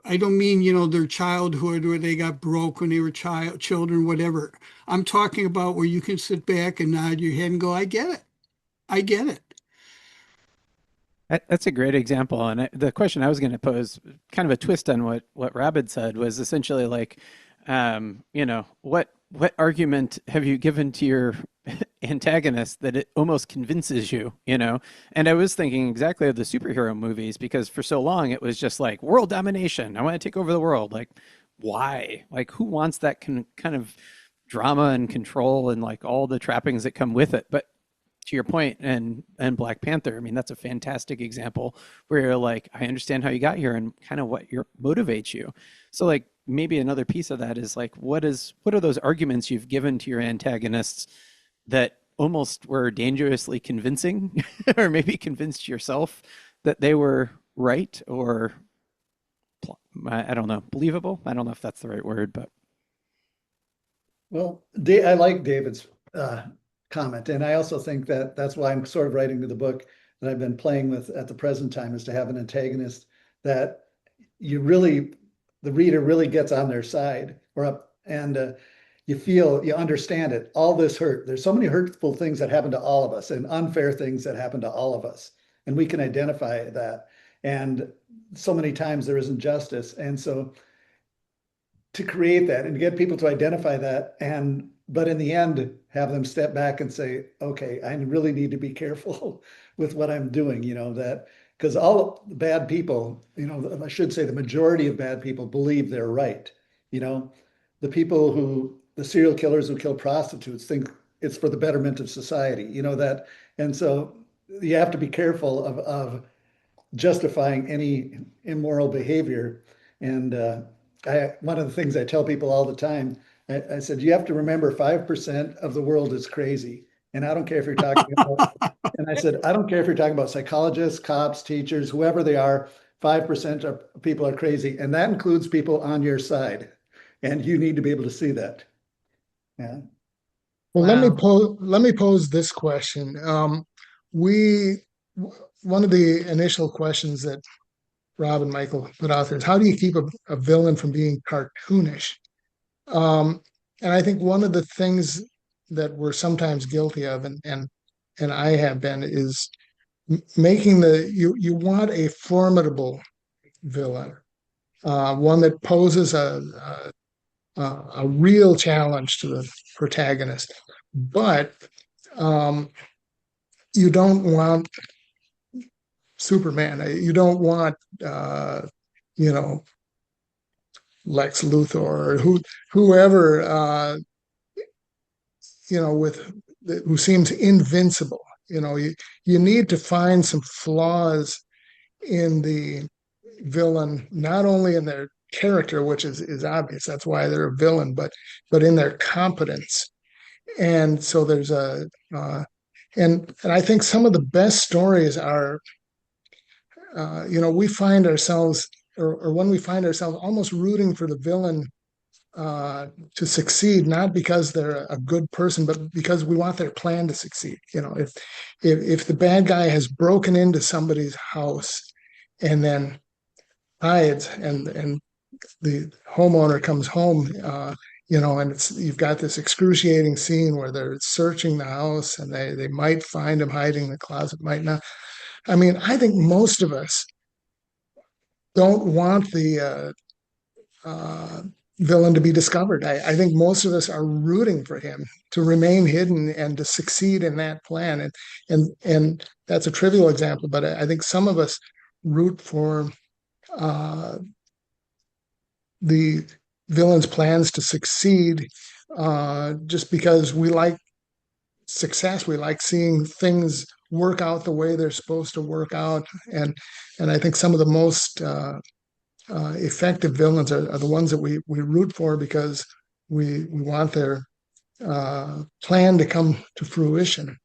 I don't mean, their childhood where they got broke when they were children, whatever. I'm talking about where you can sit back and nod your head and go, I get it. I get it. That's a great example. And the question I was going to pose, kind of a twist on what Rob had said, was essentially like, what argument have you given to your antagonist that it almost convinces you, And I was thinking exactly of the superhero movies because for so long it was just like world domination. I want to take over the world. Like, why? Like, who wants that kind of drama and control and like all the trappings that come with it? But to your point, and Black Panther, I mean, that's a fantastic example where you're like, I understand how you got here and kind of motivates you. So like maybe another piece of that is like, what are those arguments you've given to your antagonists that almost were dangerously convincing, or maybe convinced yourself that they were right, or I don't know, believable? I don't know if that's the right word, but Well, I like David's comment, and I also think that that's why I'm sort of writing the book that I've been playing with at the present time is to have an antagonist that the reader really gets on their side or up, and you understand it. All this hurt. There's so many hurtful things that happen to all of us, and unfair things that happen to all of us, and we can identify that. And so many times there isn't justice, and so to create that and get people to identify that but in the end have them step back and say, okay, I really need to be careful with what I'm doing, that because all bad people, I should say the majority of bad people believe they're right. you know the serial killers who kill prostitutes think it's for the betterment of society, that. And so you have to be careful of justifying any immoral behavior. And one of the things I tell people all the time, I said, you have to remember 5% of the world is crazy. And I don't care if you're talking about, and I said, I don't care if you're talking about psychologists, cops, teachers, whoever they are, 5% of people are crazy. And that includes people on your side. And you need to be able to see that. Yeah. Well, Wow. let me pose this question. We One of the initial questions that Rob and Michael put out there is how do you keep a villain from being cartoonish? Um, and I think one of the things that we're sometimes guilty of, and I have been, is making you want a formidable villain, one that poses a real challenge to the protagonist, but you don't want Superman. You don't want you know Lex Luthor or whoever with who seems invincible. You need to find some flaws in the villain, not only in their character, which is obvious, that's why they're a villain, but in their competence. And so there's and I think some of the best stories are, we find ourselves, or when we find ourselves almost rooting for the villain to succeed, not because they're a good person, but because we want their plan to succeed. If the bad guy has broken into somebody's house and then hides, and the homeowner comes home, and you've got this excruciating scene where they're searching the house and they might find him hiding in the closet, might not. I mean, I think most of us don't want the villain to be discovered. I think most of us are rooting for him to remain hidden and to succeed in that plan. And that's a trivial example, but I think some of us root for the villain's plans to succeed just because we like success. We like seeing things work out the way they're supposed to work out. And I think some of the most effective villains are the ones that we root for because we want their plan to come to fruition.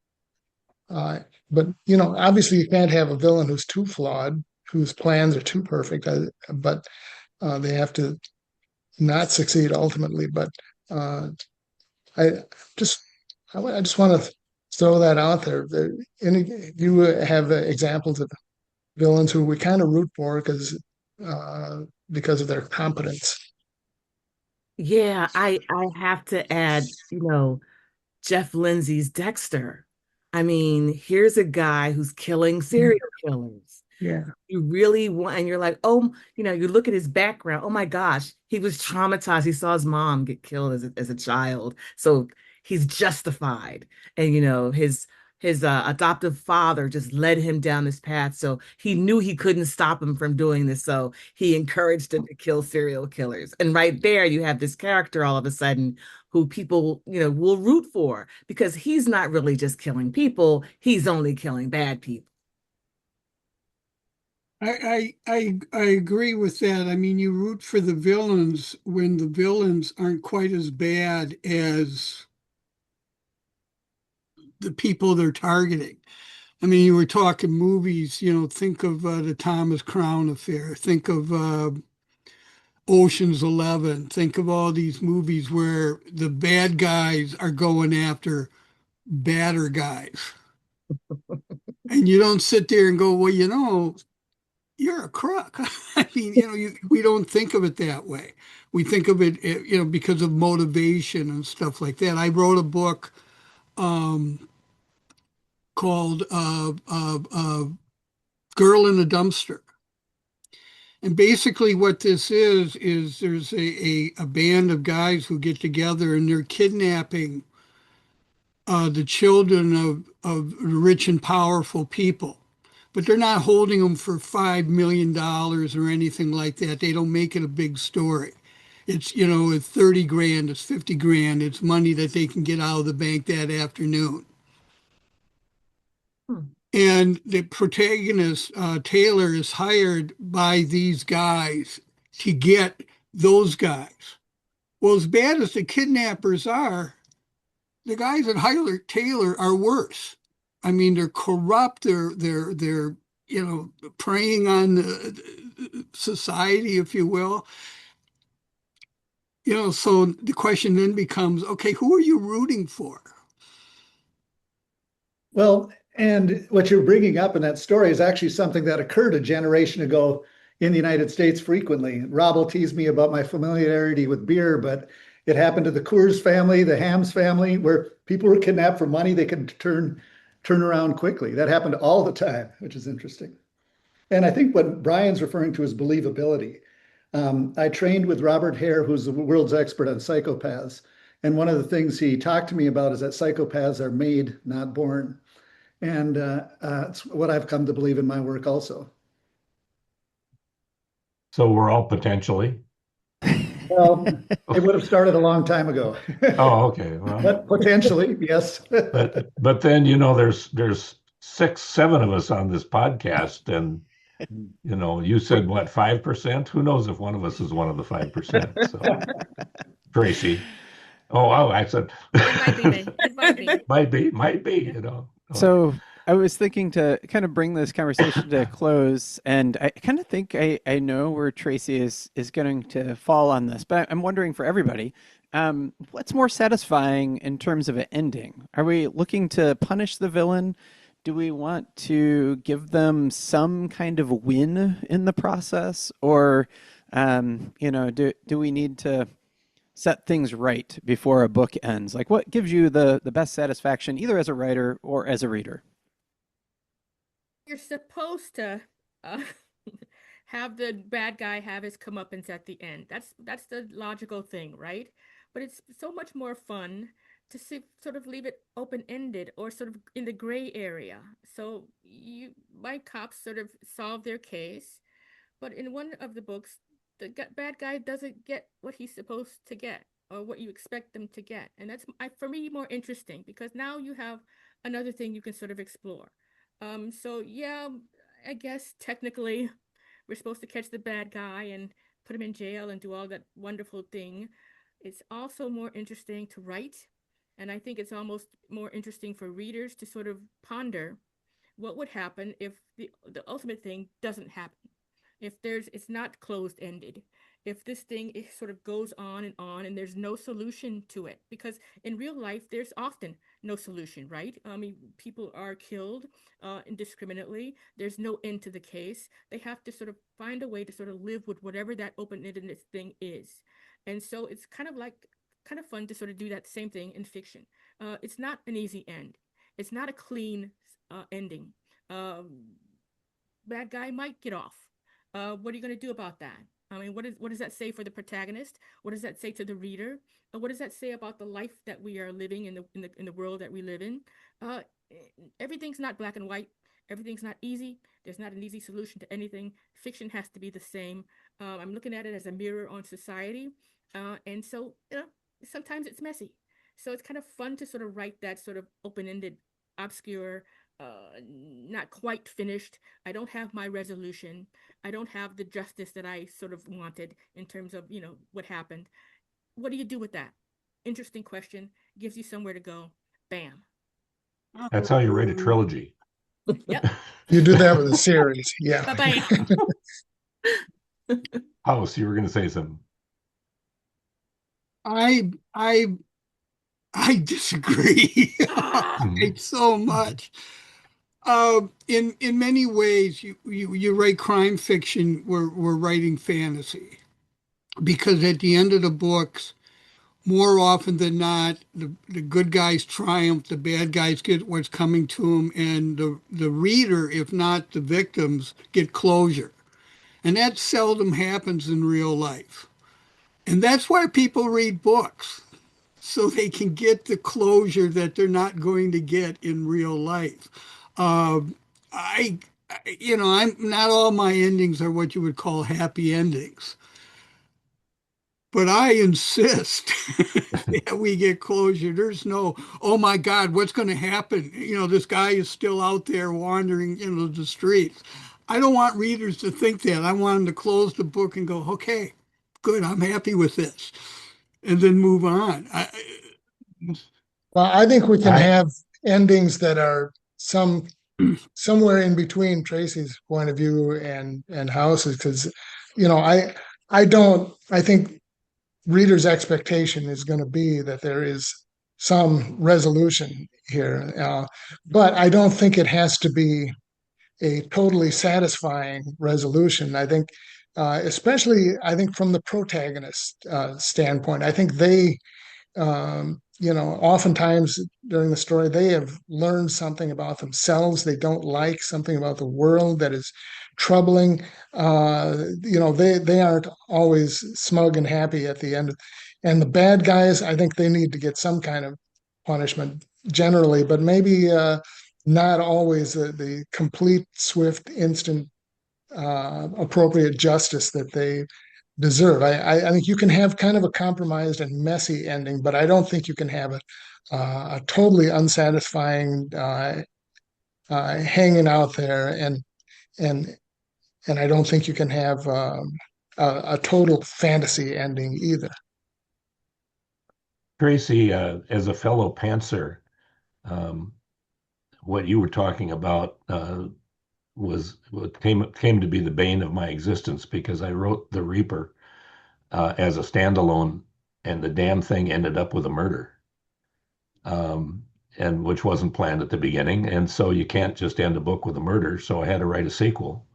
But obviously you can't have a villain who's too flawed, whose plans are too perfect, but they have to not succeed ultimately. But I just want to throw that out there. You have examples of villains who we kind of root for because of their competence. Yeah, I have to add, Jeff Lindsay's Dexter. I mean, here's a guy who's killing serial killers. Yeah. You really want, and you're like, oh, you look at his background. Oh my gosh, he was traumatized. He saw his mom get killed as a child. So he's justified. And, his adoptive father just led him down this path. So he knew he couldn't stop him from doing this. So he encouraged him to kill serial killers. And right there, you have this character all of a sudden who people, will root for because he's not really just killing people. He's only killing bad people. I agree with that. I mean, you root for the villains when the villains aren't quite as bad as the people they're targeting. I mean, you were talking movies, think of the Thomas Crown Affair, think of Ocean's 11, think of all these movies where the bad guys are going after badder guys. And you don't sit there and go, well, you're a crook. I mean, we don't think of it that way. We think of it, because of motivation and stuff like that. I wrote a book called Girl in a Dumpster. And basically what this is there's a band of guys who get together and they're kidnapping the children of rich and powerful people. But they're not holding them for $5 million or anything like that. They don't make it a big story. It's, it's 30 grand, it's 50 grand. It's money that they can get out of the bank that afternoon. And the protagonist, Taylor, is hired by these guys to get those guys. Well, as bad as the kidnappers are, the guys that hire Taylor are worse. I mean, they're corrupt. They're preying on the society, if you will. So the question then becomes, okay, who are you rooting for? Well, and what you're bringing up in that story is actually something that occurred a generation ago in the United States frequently. Rob will tease me about my familiarity with beer, but it happened to the Coors family, the Hams family, where people were kidnapped for money they could turn around quickly. That happened all the time, which is interesting. And I think what Brian's referring to is believability. I trained with Robert Hare, who's the world's expert on psychopaths. And one of the things he talked to me about is that psychopaths are made, not born. And it's what I've come to believe in my work also. So we're all potentially. Well, it would have started a long time ago, Oh, okay. Well, but potentially, yes. but then there's 6, 7 of us on this podcast, and you said what, 5%? Who knows if one of us is one of the 5%? So Tracy. Oh, I said It might be me. It might be. might be. So I was thinking to kind of bring this conversation to a close, and I kind of think I know where Tracy is going to fall on this, but I'm wondering for everybody, what's more satisfying in terms of an ending? Are we looking to punish the villain? Do we want to give them some kind of win in the process, or do we need to set things right before a book ends? Like, what gives you the best satisfaction, either as a writer or as a reader? You're supposed to uh, have the bad guy have his comeuppance at the end. That's the logical thing, right? But it's so much more fun to sort of leave it open-ended or sort of in the gray area. So my cops sort of solve their case, but in one of the books, the bad guy doesn't get what he's supposed to get or what you expect them to get, and that's for me more interesting because now you have another thing you can sort of explore. So yeah, I guess technically we're supposed to catch the bad guy and put him in jail and do all that wonderful thing. It's also more interesting to write, and I think it's almost more interesting for readers to sort of ponder what would happen if the ultimate thing doesn't happen. If it's not closed ended, if this thing sort of goes on and there's no solution to it, because in real life there's often no solution, right? I mean, people are killed indiscriminately. There's no end to the case. They have to sort of find a way to sort of live with whatever that open-ended thing is. And so it's kind of fun to sort of do that same thing in fiction. It's not an easy end. It's not a clean ending. Bad guy might get off. What are you going to do about that? I mean, what does that say for the protagonist? What does that say to the reader? What does that say about the life that we are living in the world that we live in? Uh, Everything's not black and white. Everything's not easy. There's not an easy solution to anything. Fiction has to be the same. I'm looking at it as a mirror on society, and so sometimes it's messy. So it's kind of fun to sort of write that sort of open-ended, obscure, not quite finished. I don't have my resolution. I don't have the justice that I sort of wanted in terms of, what happened. What do you do with that? Interesting question. Gives you somewhere to go. Bam. That's how you write a trilogy. Yep. You do that with a series, yeah. Bam. House, you were going to say something. I disagree so much. In many ways, you write crime fiction. We're writing fantasy because at the end of the books, more often than not, the good guys triumph, the bad guys get what's coming to them, and the reader, if not the victims, get closure. And that seldom happens in real life. And that's why people read books, so they can get the closure that they're not going to get in real life. I'm not all my endings are what you would call happy endings, but I insist that we get closure. There's no, oh my God, what's going to happen? This guy is still out there wandering the streets. I don't want readers to think that. I want them to close the book and go, okay, good, I'm happy with this, and then move on. Well, I think we can have endings that are somewhere in between Tracy's point of view and House's, because I think readers' expectation is going to be that there is some resolution here, but I don't think it has to be a totally satisfying resolution. I think, especially, I think from the protagonist standpoint, I think they oftentimes during the story, they have learned something about themselves. They don't like something about the world that is troubling. They aren't always smug and happy at the end. And the bad guys, I think they need to get some kind of punishment generally, but maybe not always the complete, swift, instant, appropriate justice that they deserve. I think you can have kind of a compromised and messy ending, but I don't think you can have a totally unsatisfying hanging out there, and and I don't think you can have a total fantasy ending either. Tracy, as a fellow pantser, um, what you were talking about was what came to be the bane of my existence because I wrote The Reaper as a standalone, and the damn thing ended up with a murder, um, and which wasn't planned at the beginning. And so you can't just end a book with a murder. So I had to write a sequel.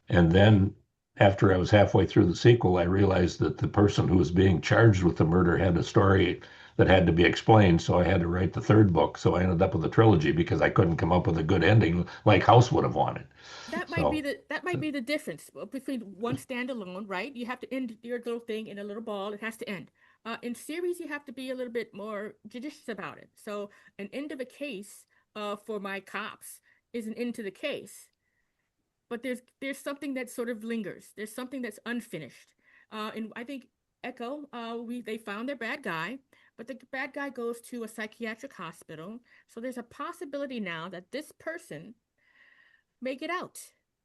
And then after I was halfway through the sequel, I realized that the person who was being charged with the murder had a story that had to be explained. So I had to write the third book. So I ended up with a trilogy because I couldn't come up with a good ending like House would have wanted. So That might be the difference between one standalone, right? You have to end your little thing in a little ball. It has to end. In series, you have to be a little bit more judicious about it. So an end of a case for my cops is an end to the case, but there's something that sort of lingers. There's something that's unfinished. And I think Echo, we they found their bad guy, but the bad guy goes to a psychiatric hospital. So there's a possibility now that this person may get out.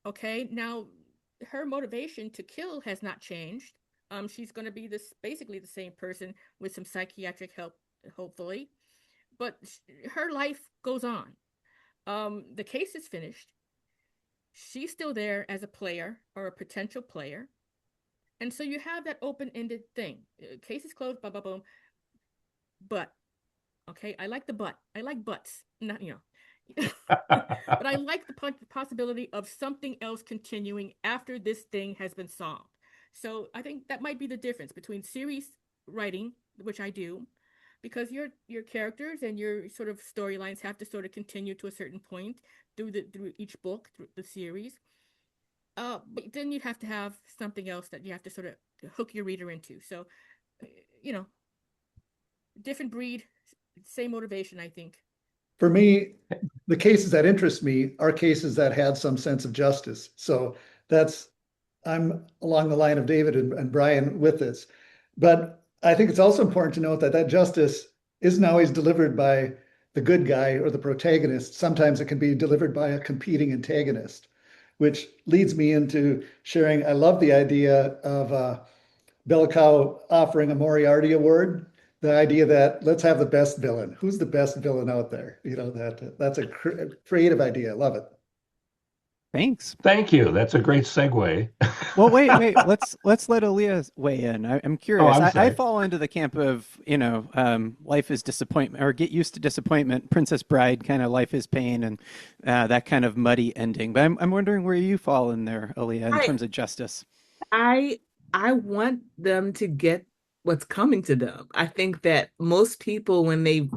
Okay, now her motivation to kill has not changed. She's going to be this basically the same person with some psychiatric help, hopefully, but her life goes on. The case is finished. She's still there as a player or a potential player. And so you have that open-ended thing. Case is closed, blah, blah, boom. But, okay, I like the but. I like buts. Not, but I like the possibility of something else continuing after this thing has been solved. So I think that might be the difference between series writing, which I do, because your characters and your sort of storylines have to sort of continue to a certain point through each book, through the series. But then you have to have something else that you have to sort of hook your reader into. So, you know, different breed, same motivation, I think. For me, the cases that interest me are cases that had some sense of justice. So that's, I'm along the line of David and Brian with this. But I think it's also important to note that that justice isn't always delivered by the good guy or the protagonist. Sometimes it can be delivered by a competing antagonist, which leads me into sharing. I love the idea of Cow offering a Moriarty Award. The idea that let's have the best villain. Who's the best villain out there? That's a creative idea. I love it. Thanks. thank you. That's a great segue. Well, wait. Let's let Aaliyah weigh in. I'm Oh, curious. I'm I sorry. fall into the camp of, life is disappointment or get used to disappointment. Princess Bride kind of life is pain and that kind of muddy ending. But I'm wondering where you fall in there, Aaliyah, in I terms of justice. I I want them to get what's coming to them. I think that most people when they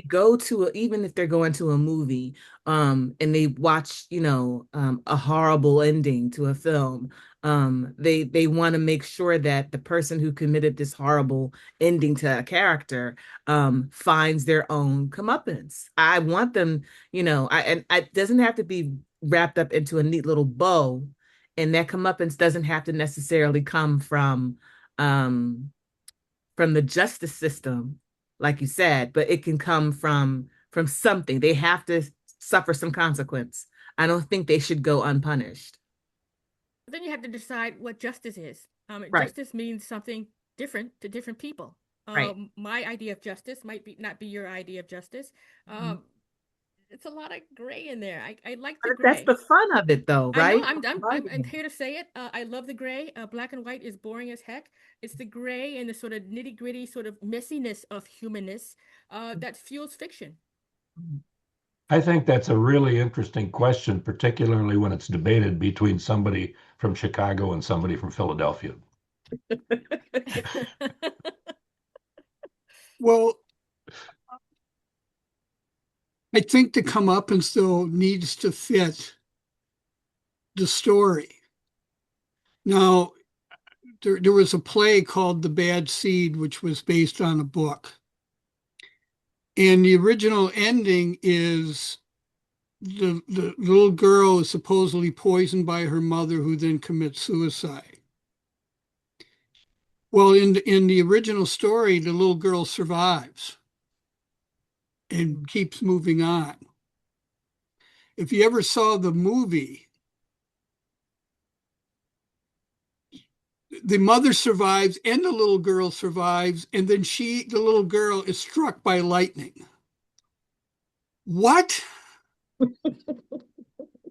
go to even if they're going to a movie and they watch a horrible ending to a film, they want to make sure that the person who committed this horrible ending to a character finds their own comeuppance. I want them, and it doesn't have to be wrapped up into a neat little bow, and that comeuppance doesn't have to necessarily come um from the justice system, like you said, but it can come from something. They have to suffer some consequence. I don't think they should go unpunished. But then you have to decide what justice is. Right, Justice means something different to different people. right. My idea of justice might be not be your idea of justice. Mhm. Um, it's a lot of gray in there. I like the But that's gray. the fun of it, though, I know. right? I'm here to say it. I love the gray. Black and white is boring as heck. It's the gray and the sort of nitty gritty sort of messiness of humanness that fuels fiction. I think that's a really interesting question, particularly when it's debated between somebody from Chicago and somebody from Philadelphia. Well, I think the comeuppance still needs to fit the story. Now, there was a play called The Bad Seed, which was based on a book. And the original ending is the little girl is supposedly poisoned by her mother, who then commits suicide. Well, in the original story, the little girl survives and keeps moving on. If you ever saw the movie, the mother survives and the little girl survives, and then the little girl is struck by lightning. What?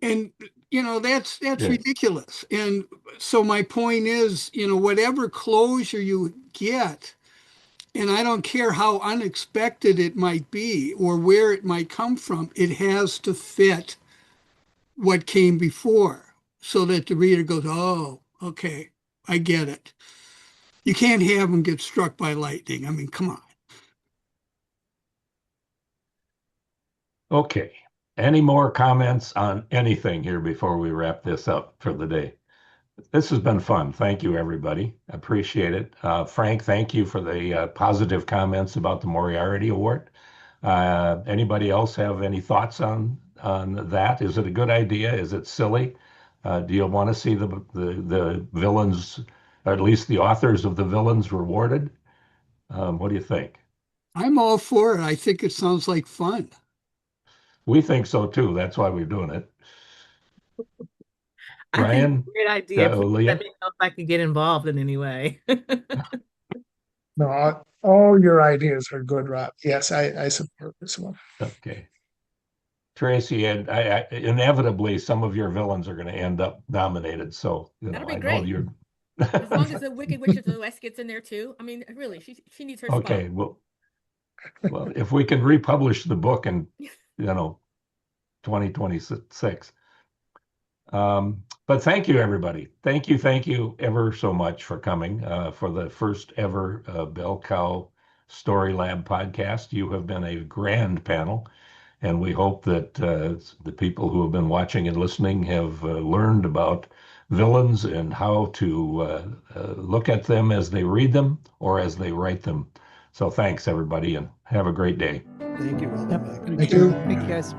And that's Yeah. ridiculous. And so my point is, whatever closure you get, and I don't care how unexpected it might be or where it might come from, it has to fit what came before so that the reader goes, oh, okay, I get it. You can't have them get struck by lightning. I mean, come on. Okay. Any more comments on anything here before we wrap this up for the day? This has been fun. Thank you, everybody. Appreciate it. Frank, thank you for the positive comments about the Moriarty Award. Anybody else have any thoughts on that? Is it a good idea? Is it silly? Do you want to see the villains, or at least the authors of the villains, rewarded? What do you think? I'm all for it. I think it sounds like fun. We think so too. That's why we're doing it. I think it's Brian, a great idea. Please let Leah? me know if I can get involved in any way. No, all your ideas are good, Rob. Yes, I support this one. Okay. Tracy, and inevitably some of your villains are going to end up nominated. So, That'll be I know great. you're As long as the Wicked Witch of the West gets in there too. I mean, really, she needs her spot. okay. Well, if we can republish the book in, 2026. But thank you, everybody. Thank you ever so much for coming for the first ever Bell Cow Story Lab podcast. You have been a grand panel, and we hope that the people who have been watching and listening have learned about villains and how to look at them as they read them or as they write them. So thanks, everybody, and have a great day. Thank you, Rob. Thank you. Thank you, guys.